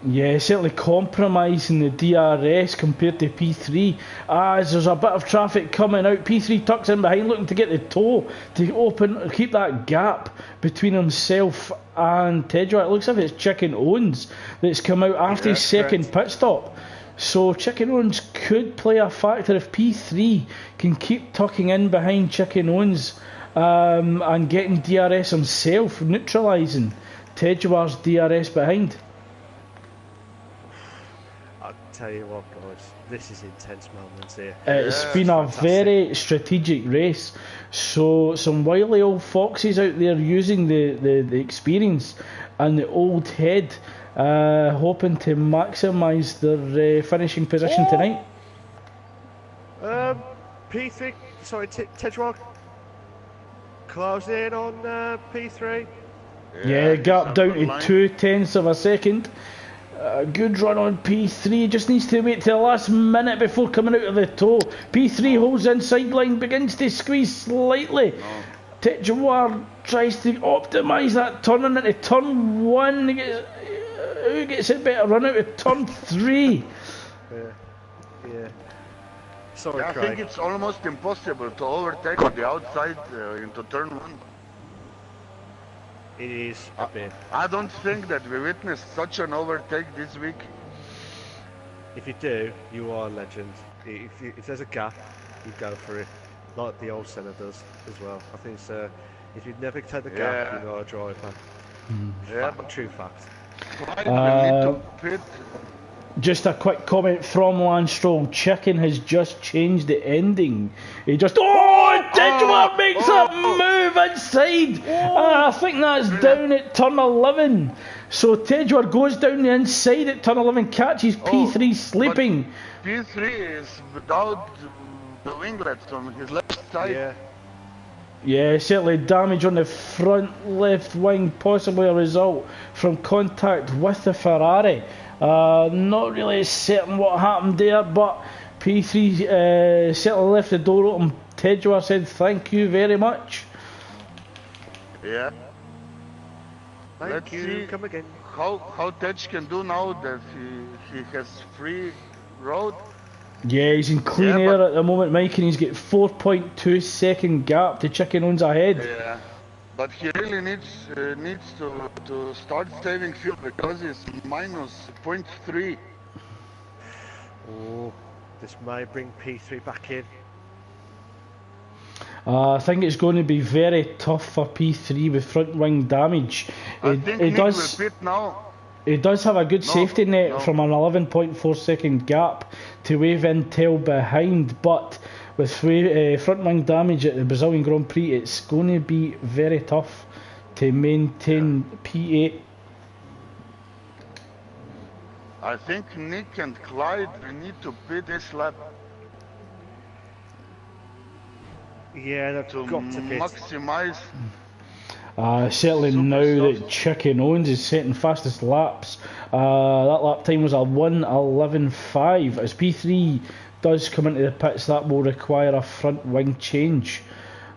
Speaker 2: Yeah, certainly compromising the DRS compared to P3. As there's a bit of traffic coming out, P3 tucks in behind, looking to get the toe to keep that gap between himself and Tejjar. It looks like it's Chicken Owens that's come out after his second pit stop. So Chicken Owens could play a factor if P3 can keep tucking in behind Chicken Owens and getting DRS himself, neutralising Tejjar's DRS behind.
Speaker 1: Tell you what, guys, this is intense moments here.
Speaker 2: It's been a very strategic race, so some wily old foxes out there using the experience and the old head, hoping to maximise their finishing position tonight.
Speaker 1: P3, sorry, Tejjar closing in on P3.
Speaker 2: Yeah, gap down to 0.2 of a second. A good run on P3, just needs to wait till the last minute before coming out of the toe. P3 holds inside line, begins to squeeze slightly. Tejjar tries to optimise that turn into turn 1. Who gets it better? Run out of turn 3.
Speaker 1: Yeah. Sorry,
Speaker 3: I
Speaker 1: Craig.
Speaker 3: think it's almost impossible to overtake on the outside into turn 1.
Speaker 1: It is a bit.
Speaker 3: I don't think that we witnessed such an overtake this week.
Speaker 1: If you do, you are a legend. If there's a gap, you go for it, like the old Senna does as well. I think it's, if you never take the gap, you're not a driver.
Speaker 3: Yeah, but
Speaker 1: true fact.
Speaker 3: Clyde will need to pit.
Speaker 2: Just a quick comment from Lance Stroll. Chicken has just changed the ending. He just... Tedua makes a move inside. I think that's down at turn 11. So Tedua goes down the inside at turn 11, catches P3 sleeping.
Speaker 3: P3 is without the winglets on his left side.
Speaker 2: Yeah, certainly damage on the front left wing, possibly a result from contact with the Ferrari. Not really certain what happened there, but P3 certainly left the door open. Tedua said thank you very much.
Speaker 3: Yeah.
Speaker 1: Let's see come again.
Speaker 3: How Tej can do now that he has free road.
Speaker 2: Yeah, he's in clean air at the moment, Mike, and he's got 4.2 second gap to Chicken Owns ahead.
Speaker 3: Yeah, but he really needs to start saving fuel because it's minus 0.3.
Speaker 1: Oh, this may bring P3 back in.
Speaker 2: I think it's going to be very tough for P3 with front wing damage.
Speaker 3: I think Nick will pit now.
Speaker 2: He does have a good safety net from an 11.4 second gap to wave Intel behind, but with front wing damage at the Brazilian Grand Prix, it's going to be very tough to maintain P8.
Speaker 3: I think Nick and Clyde need to pit this lap.
Speaker 1: Yeah, they've got to pit.
Speaker 3: Maximize.
Speaker 2: Certainly now that Chicken Owns is setting fastest laps. That lap time was a 1:11.5. As P3 does come into the pits, that will require a front wing change.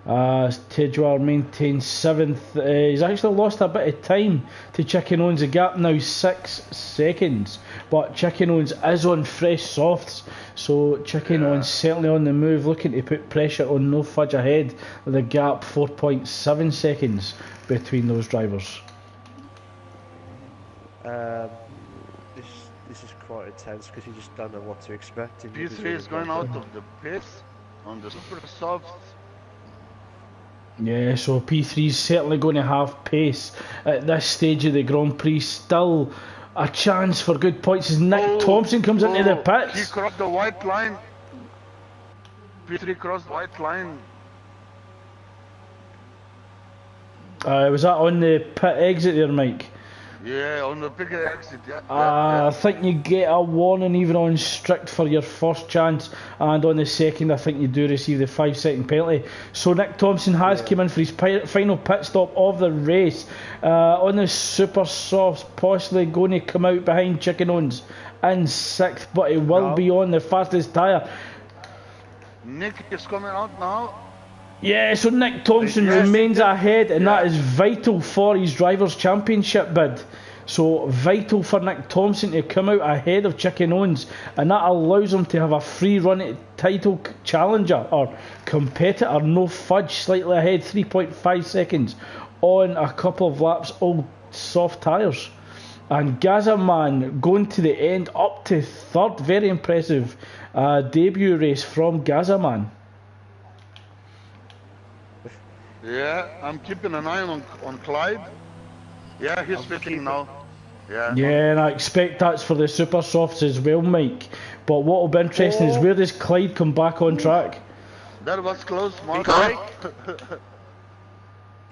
Speaker 2: Tedua maintains 7th. He's actually lost a bit of time to Chicken Owns. The gap now 6 seconds. But Chicken Owns is on fresh softs. So Chicken Owns certainly on the move, looking to put pressure on No Fudge ahead with a gap 4.7 seconds between those drivers.
Speaker 1: This is quite intense because you just don't know what to expect.
Speaker 3: P3 is going out of the pits on the super softs.
Speaker 2: Yeah, so P3 is certainly going to have pace at this stage of the Grand Prix. Still a chance for good points as Nick Thompson comes into the pits.
Speaker 3: He crossed the white line. P3 crossed the white line.
Speaker 2: Was that on the pit exit there, Mike?
Speaker 3: Yeah, on the pit exit,
Speaker 2: I think you get a warning even on strict for your first chance, and on the second I think you do receive the 5-second penalty. So Nick Thompson has come in for his final pit stop of the race on the super softs, possibly going to come out behind Chicken Owns in 6th, but he will be on the fastest tyre.
Speaker 3: Nick is coming out now.
Speaker 2: Yeah, so Nick Thompson remains ahead, and that is vital for his Drivers' Championship bid. So vital for Nick Thompson to come out ahead of Chicken Owns, and that allows him to have a free run at title challenger or competitor No Fudge, slightly ahead, 3.5 seconds on a couple of laps old soft tyres. And Gazaman going to the end up to 3rd, very impressive debut race from Gazaman.
Speaker 3: Yeah, I'm keeping an eye on Clyde. Yeah, he's fitting now. Yeah,
Speaker 2: and I expect that's for the super softs as well, Mike. But what will be interesting is where does Clyde come back on track?
Speaker 3: That was close, Mark.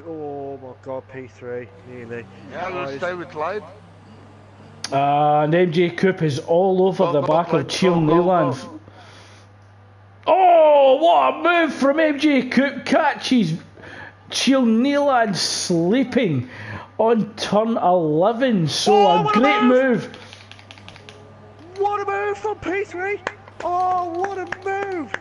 Speaker 1: Oh my God, P3, nearly.
Speaker 3: Yeah, we'll stay with Clyde.
Speaker 2: And MJ Coop is all over the back of Chiel Newland. Oh, what a move from MJ Coop, catches Chiel Newland sleeping on turn 11, so a great move.
Speaker 1: What a move from P3! Oh, what a move!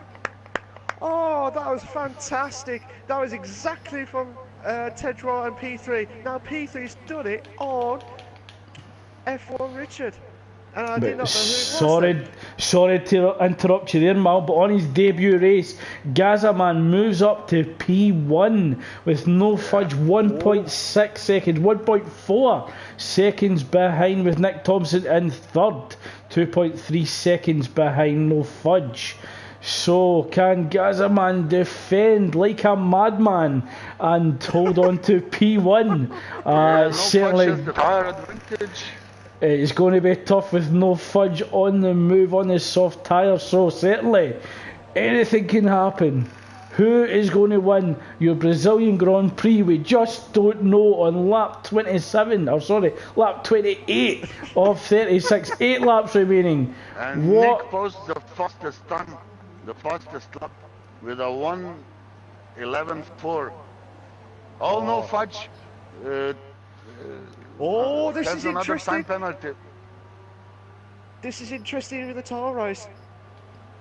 Speaker 1: Oh, that was fantastic. That was exactly from Tedua and P3. Now P3's done it on F1 Richard. And I did not know who it was.
Speaker 2: Sorry to interrupt you there, Mal, but on his debut race, Gazaman moves up to P1 with No Fudge 1.6 seconds, 1.4 seconds behind with Nick Thompson in 3rd, 2.3 seconds behind No Fudge. So can Gazaman defend like a madman and hold on to P1?
Speaker 3: No
Speaker 2: certainly.
Speaker 3: Fudge has the tire advantage.
Speaker 2: It's going to be tough with no fudge on the move on the soft tyre, so certainly anything can happen. Who is going to win your Brazilian Grand Prix? We just don't know on lap 27, lap 28 of 36. 8 laps remaining.
Speaker 3: And Nick posts the fastest time, the fastest lap with a 1:11.4. Oh, no fudge.
Speaker 1: This is
Speaker 3: another
Speaker 1: interesting.
Speaker 3: time penalty.
Speaker 1: This is interesting with the tire race.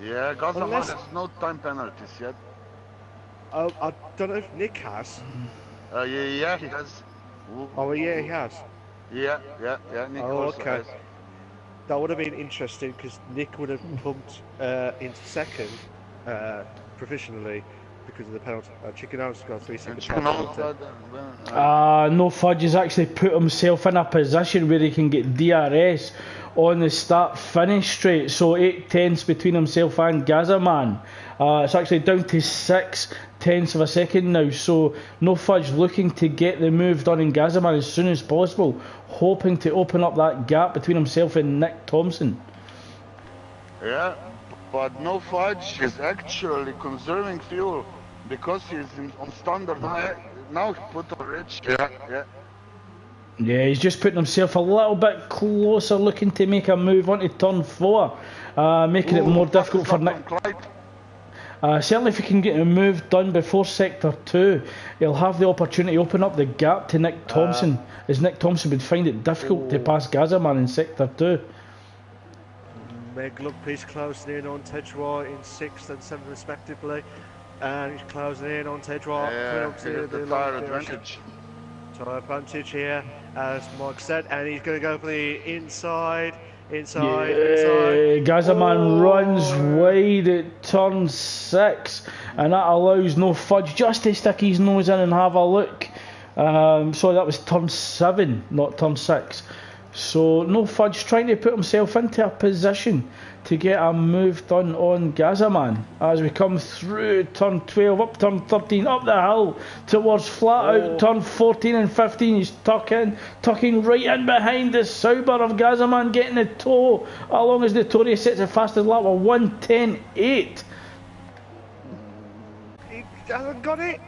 Speaker 3: Yeah, Gazaman has no time penalties yet.
Speaker 1: Oh, I don't know if Nick has.
Speaker 3: Yeah, he has.
Speaker 1: Oh, yeah, he has.
Speaker 3: Yeah, Nick also has.
Speaker 1: That would have been interesting because Nick would have pumped into second provisionally because of the penalty. Chicken House got 3 seconds.
Speaker 2: No fudge has actually put himself in a position where he can get DRS on the start finish straight, so 8 tenths between himself and Gazaman. It's actually down to 6 tenths of a second now, so no fudge looking to get the move done in Gazaman as soon as possible, hoping to open up that gap between himself and Nick Thompson.
Speaker 3: Yeah, but no fudge is actually conserving fuel because he's on standard. Now he put on rich. Yeah,
Speaker 2: he's just putting himself a little bit closer, looking to make a move onto turn 4, making it more difficult for Nick. Certainly if he can get a move done before sector 2, he'll have the opportunity to open up the gap to Nick Thompson, as Nick Thompson would find it difficult to pass Gazaman in sector 2.
Speaker 1: Meg Lugpi's closing in on Tedroy in 6th and 7th respectively, and he's closing in on Tedroy.
Speaker 3: The tire advantage.
Speaker 1: Tire advantage here, as Mike said, and he's going to go for the inside.
Speaker 2: Gazaman runs wide at turn 6, and that allows no fudge just to stick his nose in and have a look. Sorry, that was turn 7, not turn 6. So no fudge trying to put himself into a position to get a move done on Gazaman as we come through turn 12, up turn 13, up the hill towards flat out turn 14 and 15. He's tucking right in behind the Sauber of Gazaman, getting the toe along as the Tory sets the fastest lap of 1:10.8.
Speaker 1: He hasn't got it.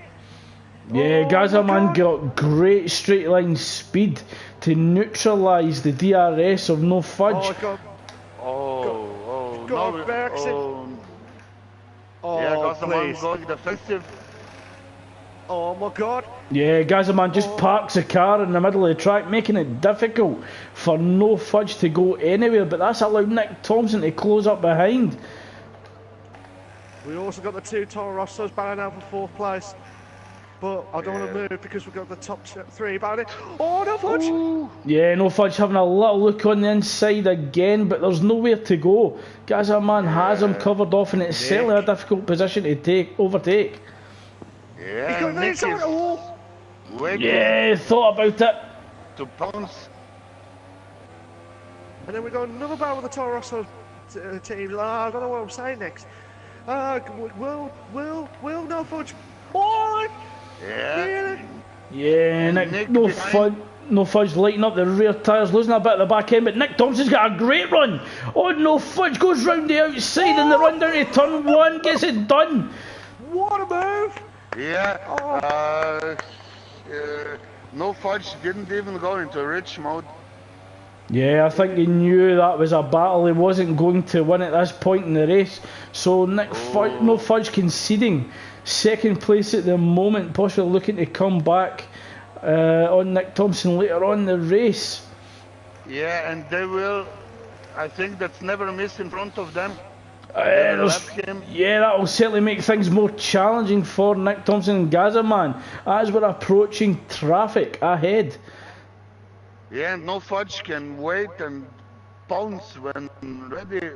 Speaker 2: Yeah, Gazaman got great straight line speed to neutralise the DRS of no fudge.
Speaker 3: Gazaman going defensive.
Speaker 1: Oh my god.
Speaker 2: Yeah, Gazaman just parks the car in the middle of the track, making it difficult for no fudge to go anywhere, but that's allowed Nick Thompson to close up behind.
Speaker 1: We also got the 2 Toro Rossos battling out for 4th place. But I don't want to move because we've got the top 3 about it. Oh, no fudge! Ooh.
Speaker 2: Yeah, no fudge having a little look on the inside again, but there's nowhere to go. Gazaman has him covered off, and it's certainly a difficult position to overtake.
Speaker 3: Yeah, Nick
Speaker 2: is thought about it.
Speaker 3: To pounce.
Speaker 1: And then we got another battle with the Toro Rosso team. I don't know what I'm saying next. Will no fudge? Oh!
Speaker 3: Yeah.
Speaker 1: Really?
Speaker 2: Yeah, Nick no fudge lighting up the rear tyres, losing a bit at the back end, but Nick Thompson's got a great run. Oh, no fudge goes round the outside and the run down to turn 1 gets it done.
Speaker 1: What a move!
Speaker 3: Yeah. No fudge didn't even go into rich mode.
Speaker 2: Yeah, I think he knew that was a battle he wasn't going to win at this point in the race. So no fudge conceding second place at the moment, possibly looking to come back on Nick Thompson later on in the race.
Speaker 3: Yeah, and they will, I think that's never miss in front of them.
Speaker 2: Yeah, that will certainly make things more challenging for Nick Thompson and Gazaman as we're approaching traffic ahead.
Speaker 3: Yeah, and no fudge can wait and pounce when ready.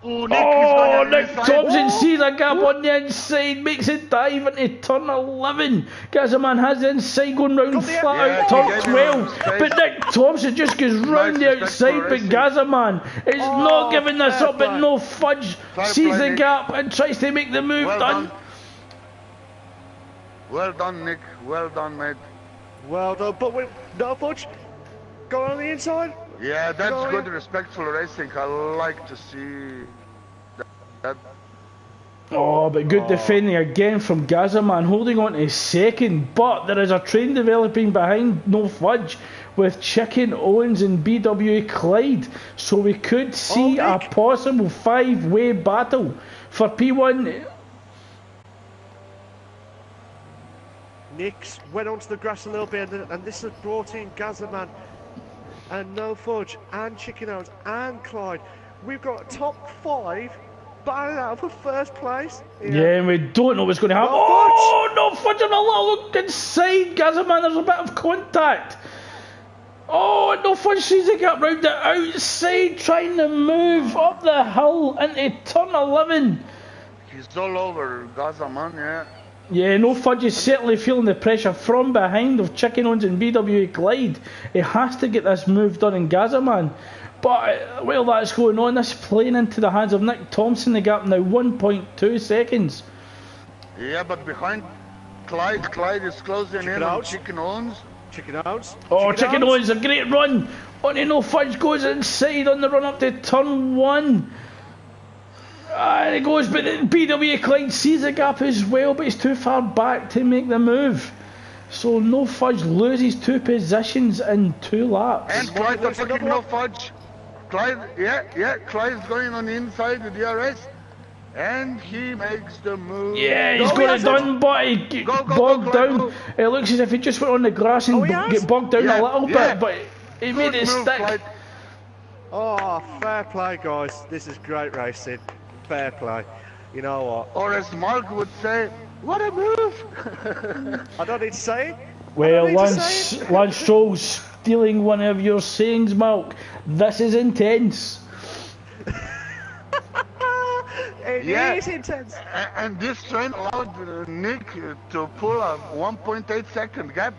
Speaker 2: Nick Thompson sees a gap on the inside, makes it dive into turn 11. Gazaman has the inside going round flat out turn 12, but Nick Thompson just goes round the outside, but Gazaman is not giving this up, but no fudge sees the gap and tries to make the move done.
Speaker 3: Well done, Nick. Well done, mate.
Speaker 1: Well done, but with no fudge. Go on the inside.
Speaker 3: Yeah, that's
Speaker 1: Go
Speaker 3: good,
Speaker 1: on.
Speaker 3: respectful racing. I like to see that.
Speaker 2: Oh, but good defending again from Gazaman, holding on to second. But there is a train developing behind No Fudge with Chicken Owens and BWA Clyde. So we could see a
Speaker 1: Nick.
Speaker 2: possible 5-way battle for P1.
Speaker 1: Nick's went onto the grass a little bit, and this has brought in Gazaman and No Fudge and Chicken Owens and Clyde. We've got top 5 battling out for first place.
Speaker 2: Yeah, and we don't know what's going to happen.
Speaker 1: No
Speaker 2: Oh, No Fudge on a little look inside Gazaman. There's a bit of contact. Oh, and No Fudge sees it get round the outside, trying to move up the hill into turn 11.
Speaker 3: He's all over Gazaman, yeah.
Speaker 2: Yeah, No Fudge is certainly feeling the pressure from behind of Chicken Owens and BWA Clyde. He has to get this move done in Gazaman. But while that's going on, this is playing into the hands of Nick Thompson. The gap now 1.2 seconds.
Speaker 3: Yeah, but behind Clyde is closing in on
Speaker 1: Owens.
Speaker 3: Chicken Owens.
Speaker 1: Chicken Owens.
Speaker 2: Oh, Chicken Owens, a great run. Onto No Fudge goes inside on the run up to turn 1. And it goes, but then BWA Clyde sees the gap as well, but he's too far back to make the move. So No Fudge loses 2 positions in 2 laps.
Speaker 3: And Clyde attacking No Fudge. Clyde is going on the inside with DRS. And he makes the move.
Speaker 2: Yeah, he's got it done, but he bogged down.
Speaker 3: Go.
Speaker 2: It looks as if he just went on the grass and get bogged down a little bit, but he made it
Speaker 3: move,
Speaker 2: stick.
Speaker 3: Clyde.
Speaker 1: Oh, fair play, guys. This is great racing. Fair play. You know what?
Speaker 3: Or as Mark would say, what a move!
Speaker 1: I don't need to say it.
Speaker 2: Well, Lance Stroll's stealing one of your sayings, Malk. This is intense.
Speaker 1: It is intense.
Speaker 3: And this train allowed Nick to pull a 1.8 second gap.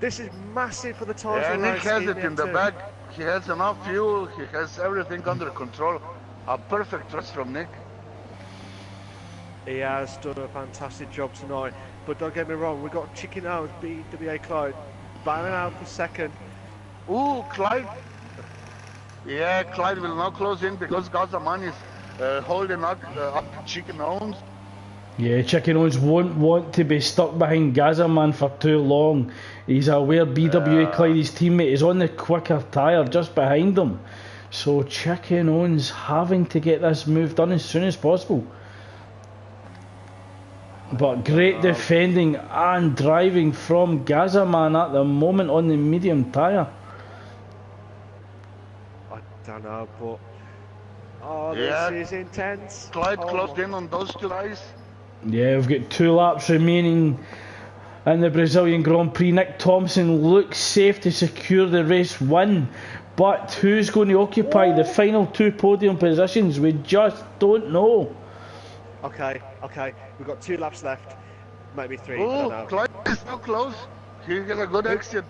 Speaker 1: This is massive for the title
Speaker 3: Yeah, Nick
Speaker 1: race
Speaker 3: has it in the
Speaker 1: F2.
Speaker 3: back. He has enough fuel. He has everything under control. A perfect race from Nick.
Speaker 1: He has done a fantastic job tonight. But don't get me wrong, we've got Chicken Owens, BWA Clyde, battling out for second.
Speaker 3: Ooh, Clyde. Yeah, Clyde will now close in because Gazaman is holding up Chicken Owens.
Speaker 2: Yeah, Chicken Owens won't want to be stuck behind Gazaman for too long. He's aware BWA Clyde, his teammate, is on the quicker tyre just behind them. So Chicken Owens having to get this move done as soon as possible. But great defending and driving from Gazaman at the moment on the medium tyre.
Speaker 1: I don't know, but... Oh,
Speaker 3: Yeah.
Speaker 1: this is intense.
Speaker 3: Clyde
Speaker 1: Oh,
Speaker 3: closed in on those 2 guys.
Speaker 2: Yeah, we've got 2 laps remaining in the Brazilian Grand Prix. Nick Thompson looks safe to secure the race win. But who's going to occupy the final 2 podium positions? We just don't know.
Speaker 1: Okay. We've got 2 laps left. Maybe 3. I
Speaker 3: Oh,
Speaker 1: don't know.
Speaker 3: Clyde is so close. He has a good exit.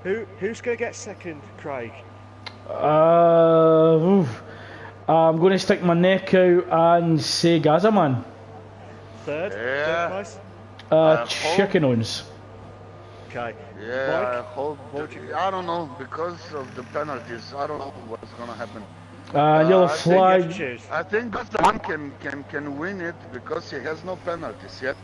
Speaker 1: Who's going to get second, Craig?
Speaker 2: I'm going to stick my neck out and say Gazaman.
Speaker 1: Third?
Speaker 3: Yeah.
Speaker 1: Third place?
Speaker 2: Chicken Owens.
Speaker 1: Okay.
Speaker 3: Yeah, I
Speaker 1: Mike?
Speaker 3: hope. I don't know, because of the penalties. I don't know what's gonna happen.
Speaker 2: Yellow
Speaker 3: I think
Speaker 1: You have to
Speaker 2: flag.
Speaker 1: choose.
Speaker 3: I think Gazaman can win it because he has no penalties yet.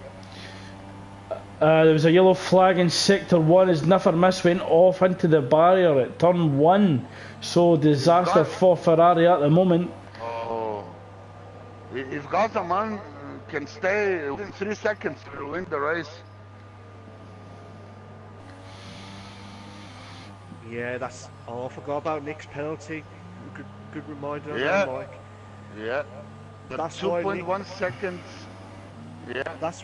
Speaker 2: There was a yellow flag in sector 1 as Niffermiss went off into the barrier at turn 1. So disaster for Ferrari at the moment.
Speaker 3: Oh, if Gazaman can stay within 3 seconds, he will win the race.
Speaker 1: Yeah, that's... Oh, I forgot about Nick's penalty. Good reminder of
Speaker 3: Yeah.
Speaker 1: that, Mike.
Speaker 3: Yeah, the
Speaker 1: That's why
Speaker 3: 2.1 seconds. Yeah.
Speaker 1: That's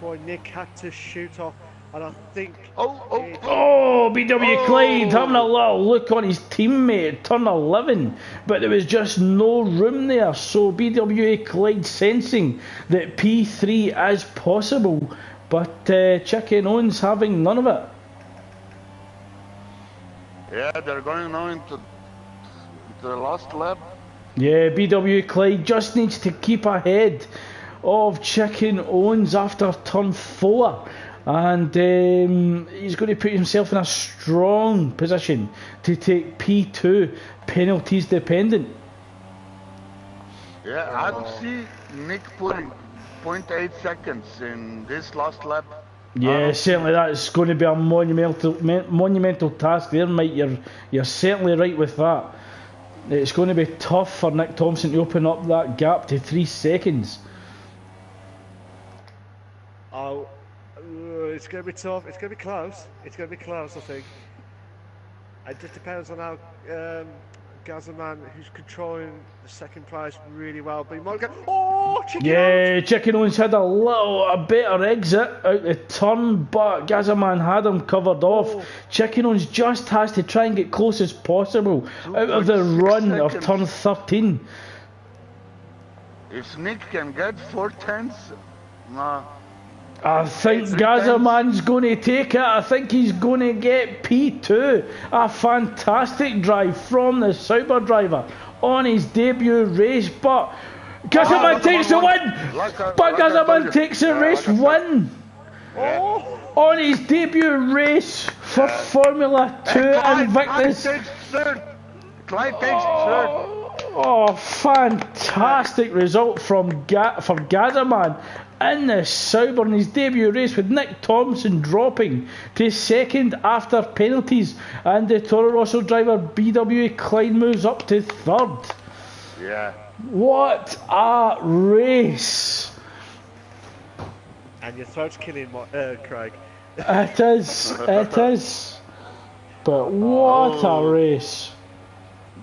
Speaker 1: why Nick had to shoot off, and I think.
Speaker 3: Oh.
Speaker 2: Oh, BW Clyde having a little look on his teammate at turn 11, but there was just no room there. So BWA Clyde sensing that P3 is possible, but Chicken Owens having none of it.
Speaker 3: Yeah, they're going now into the last lap.
Speaker 2: Yeah, BW Clyde just needs to keep ahead of Chicken Owens after turn 4. and he's going to put himself in a strong position to take P2, penalties dependent.
Speaker 3: Yeah, I don't see Nick putting 0.8 seconds in this last lap.
Speaker 2: Yeah, certainly that's going to be a monumental task there, Mike. You're certainly right with that. It's going to be tough for Nick Thompson to open up that gap to 3 seconds.
Speaker 1: Oh, it's going to be tough. It's going to be close. It's going to be close, I think. It just depends on how Gazzaman, who's controlling the second prize really well, but he might get. Oh,
Speaker 2: Chicken Owens had a better exit out the turn, but Gazzaman had him covered off. Chicken Owens just has to try and get close as possible out of the run
Speaker 3: seconds.
Speaker 2: of turn 13.
Speaker 3: If Nick can get 4/10, nah.
Speaker 2: I think Gazzaman's going to take it. I think he's going to get P2. A fantastic drive from the Sauber driver on his debut race, but Gazzaman takes the win! Gazzaman takes the race win! On his debut race for Formula 2 Invictus.
Speaker 3: Clyde takes third.
Speaker 2: Oh, fantastic result for Gazzaman in the Sauber in his debut race, with Nick Thompson dropping to second after penalties, and the Toro Rosso driver BWA Clyde moves up to third.
Speaker 3: Yeah.
Speaker 2: What a race!
Speaker 1: And your throat's killing Craig.
Speaker 2: It is. But what a race!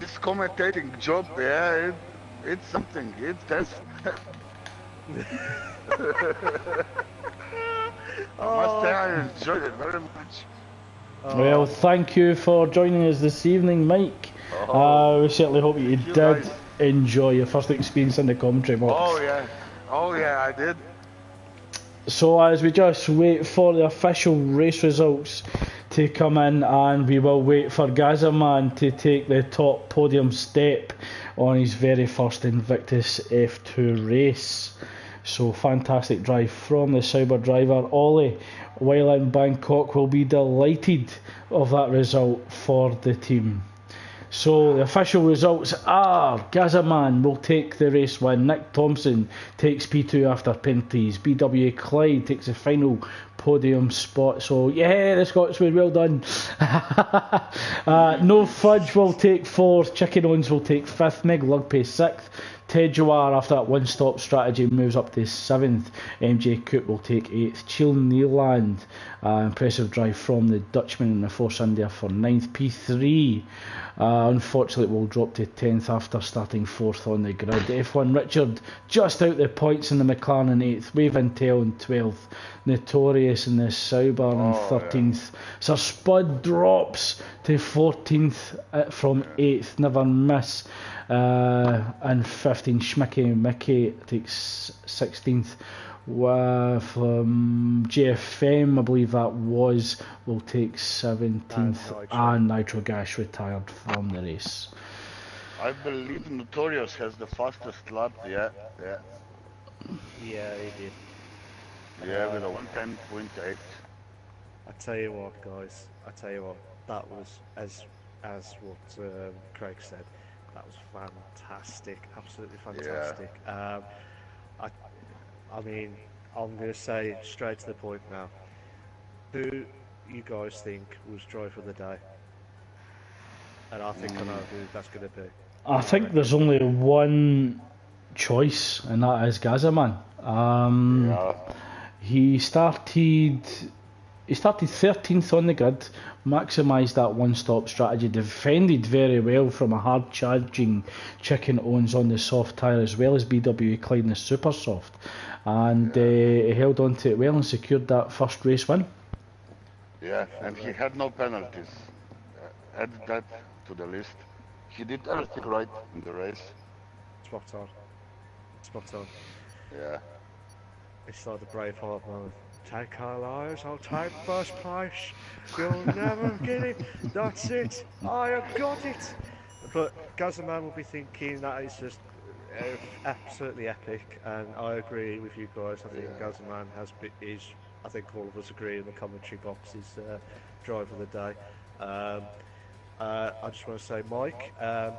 Speaker 3: This commentating job, yeah, it's something. That's. I must say I enjoyed it very much.
Speaker 2: Well, thank you for joining us this evening, Mike. We certainly hope you did
Speaker 3: guys
Speaker 2: enjoy your first experience in the commentary box.
Speaker 3: Oh yeah, I did.
Speaker 2: So as we just wait for the official race results to come in, and we will wait for Gazzaman to take the top podium step on his very first Invictus F2 race. So fantastic drive from the Sauber driver. Ollie, while in Bangkok, will be delighted of that result for the team. So the official results are: Gazzaman will take the race win, Nick Thompson takes P2 after penalties, BWA Clyde takes the final podium spot. So yeah, the Scotsman, well done. No Fudge will take 4th, Chicken Owens will take 5th, Meg Lugpay 6th, Ted Jouar, after that one-stop strategy, moves up to 7th. MJ Coop will take 8th. Chiel Nederland, impressive drive from the Dutchman in the Force India for 9th. P3, unfortunately, will drop to 10th after starting 4th on the grid. F1 Richard just out the points in the McLaren in 8th. Wave Intel in 12th. Notorious in the Sauber in 13th. Sir Spud drops to 14th from 8th. Never Miss. And 15th, Schmicky Mickey takes 16th. From GFM, I believe that was, will take 17th, and Nitro Gas retired from the race.
Speaker 3: I believe Notorious has the fastest lap. Yeah,
Speaker 1: he did.
Speaker 3: Yeah, with a 110.8.
Speaker 1: I tell you what, guys. That was as what Craig said. That was fantastic, absolutely fantastic. Yeah. I mean, I'm going to say straight to the point now. Who you guys think was driver of the day? And I think I know who that's going to be.
Speaker 2: I think there's only one choice, and that is Gazzaman. He started 13th on the grid, maximised that one-stop strategy, defended very well from a hard-charging Chicken Owens on the soft tyre, as well as BWA Clyde in the super soft, and he held on to it well and secured that first race win.
Speaker 3: Yeah, and he had no penalties. Add that to the list. He did everything right in the race.
Speaker 1: Spot on.
Speaker 3: Yeah.
Speaker 1: It's like the Braveheart moment. Take our lives, I'll take first place. You'll never get it. That's it. I have got it. But Gazzaman will be thinking that is just absolutely epic, and I agree with you guys. I think Gazzaman is I think all of us agree in the commentary box is driver of the day. I just want to say, Mike, a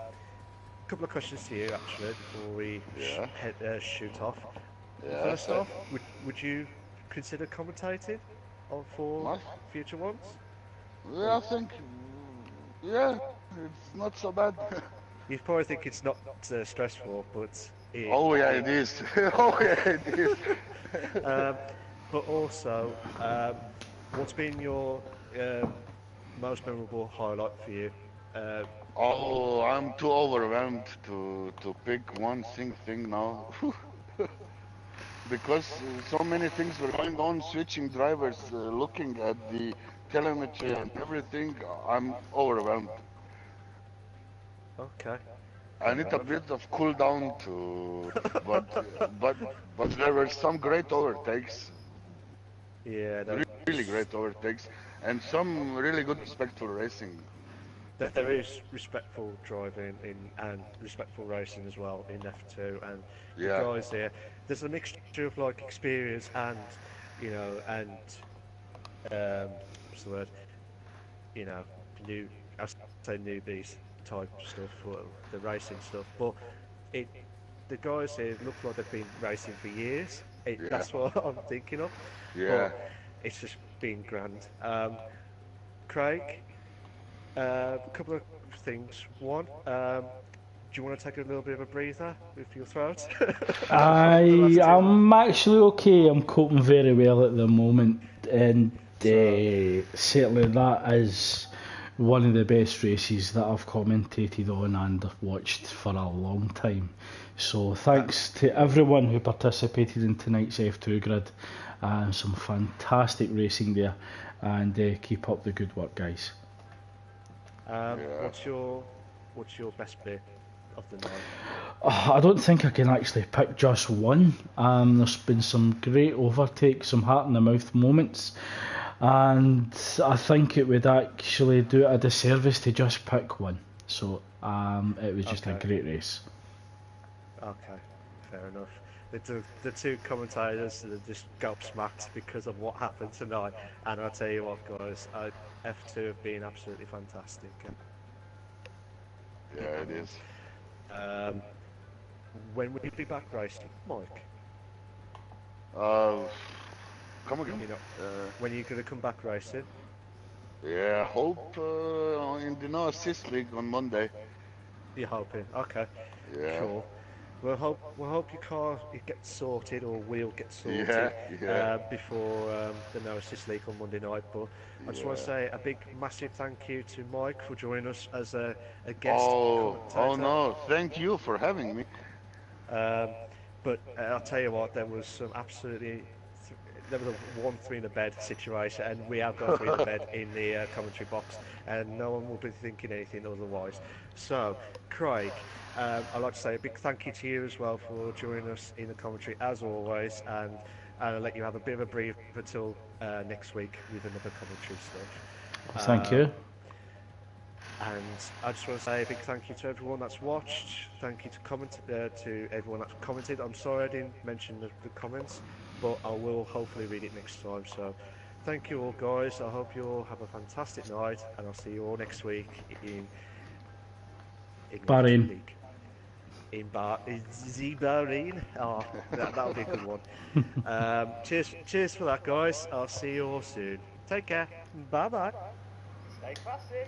Speaker 1: couple of questions to you actually before we
Speaker 3: Yeah.
Speaker 1: shoot off.
Speaker 3: Yeah.
Speaker 1: First off, would you consider commentating for
Speaker 3: What?
Speaker 1: future ones?
Speaker 3: Yeah, I think. Yeah, it's not so bad.
Speaker 1: You probably think it's not stressful, but
Speaker 3: Oh yeah, it is. Oh yeah, it is.
Speaker 1: but also, what's been your most memorable highlight for you?
Speaker 3: Oh, I'm too overwhelmed to pick one thing now. Because so many things were going on, switching drivers, looking at the telemetry and everything. I'm overwhelmed.
Speaker 1: Okay,
Speaker 3: I
Speaker 1: fair
Speaker 3: need a
Speaker 1: enough.
Speaker 3: bit of cool down to, but but but there were some great overtakes,
Speaker 1: Yeah,
Speaker 3: really great overtakes, and some really good respectful racing.
Speaker 1: there is respectful driving in and respectful racing as well in F2, and the
Speaker 3: Yeah,
Speaker 1: guys here. There's a mixture of like experience and, and what's the word? You know, new. I say newbies type stuff for the racing stuff, but it the guys here look like they've been racing for years.
Speaker 3: yeah,
Speaker 1: That's what I'm thinking of,
Speaker 3: yeah.
Speaker 1: but it's just been grand. Craig, a couple of things. One, do you want to take a little bit of a breather with your throat? After the last 2 months?
Speaker 2: I'm actually okay. I'm coping very well at the moment, and
Speaker 1: So,
Speaker 2: certainly that is one of the best races that I've commentated on and I've watched for a long time. So thanks to everyone who participated in tonight's F2 grid. Some fantastic racing there, and keep up the good work, guys.
Speaker 3: Yeah.
Speaker 1: What's your best bit of the night?
Speaker 2: I don't think I can actually pick just one. There's been some great overtakes, some heart in the mouth moments, and I think it would actually do it a disservice to just pick one. So it was just a
Speaker 1: Okay.
Speaker 2: great race.
Speaker 1: Okay, fair enough. The two commentators are just gobsmacked because of what happened tonight, and I'll tell you what, guys, F2 have been absolutely fantastic.
Speaker 3: Yeah, it is.
Speaker 1: Um, when will you be back racing, Mike?
Speaker 3: Uh, Come again.
Speaker 1: When are you going to come back racing?
Speaker 3: Yeah, hope in the no assist league on Monday.
Speaker 1: You're hoping. Okay,
Speaker 3: Yeah,
Speaker 1: cool. We'll hope your car it gets sorted or will get sorted
Speaker 3: yeah, yeah,
Speaker 1: before the No Assist League on Monday night. But I just want to
Speaker 3: yeah.
Speaker 1: say a big, massive thank you to Mike for joining us as a guest
Speaker 3: Oh
Speaker 1: commentator.
Speaker 3: no, thank you for having me.
Speaker 1: Um, but I'll tell you what, there was some absolutely. There was a 1-3 in the bed situation, and we have got 3 in the bed in the commentary box, and no one will be thinking anything otherwise. So, Craig, I'd like to say a big thank you to you as well for joining us in the commentary as always, and I'll let you have a bit of a breather until next week with another commentary stuff.
Speaker 2: Thank you.
Speaker 1: And I just want to say a big thank you to everyone that's watched. Thank you to everyone that's commented. I'm sorry I didn't mention the comments, but I will hopefully read it next time. So thank you all, guys. I hope you all have a fantastic night, and I'll see you all next week in
Speaker 2: Bahrain.
Speaker 1: League. In Bahrain. Oh, that'll be a good one. Cheers for that, guys. I'll see you all soon. Take care. Bye bye.
Speaker 4: Stay classy.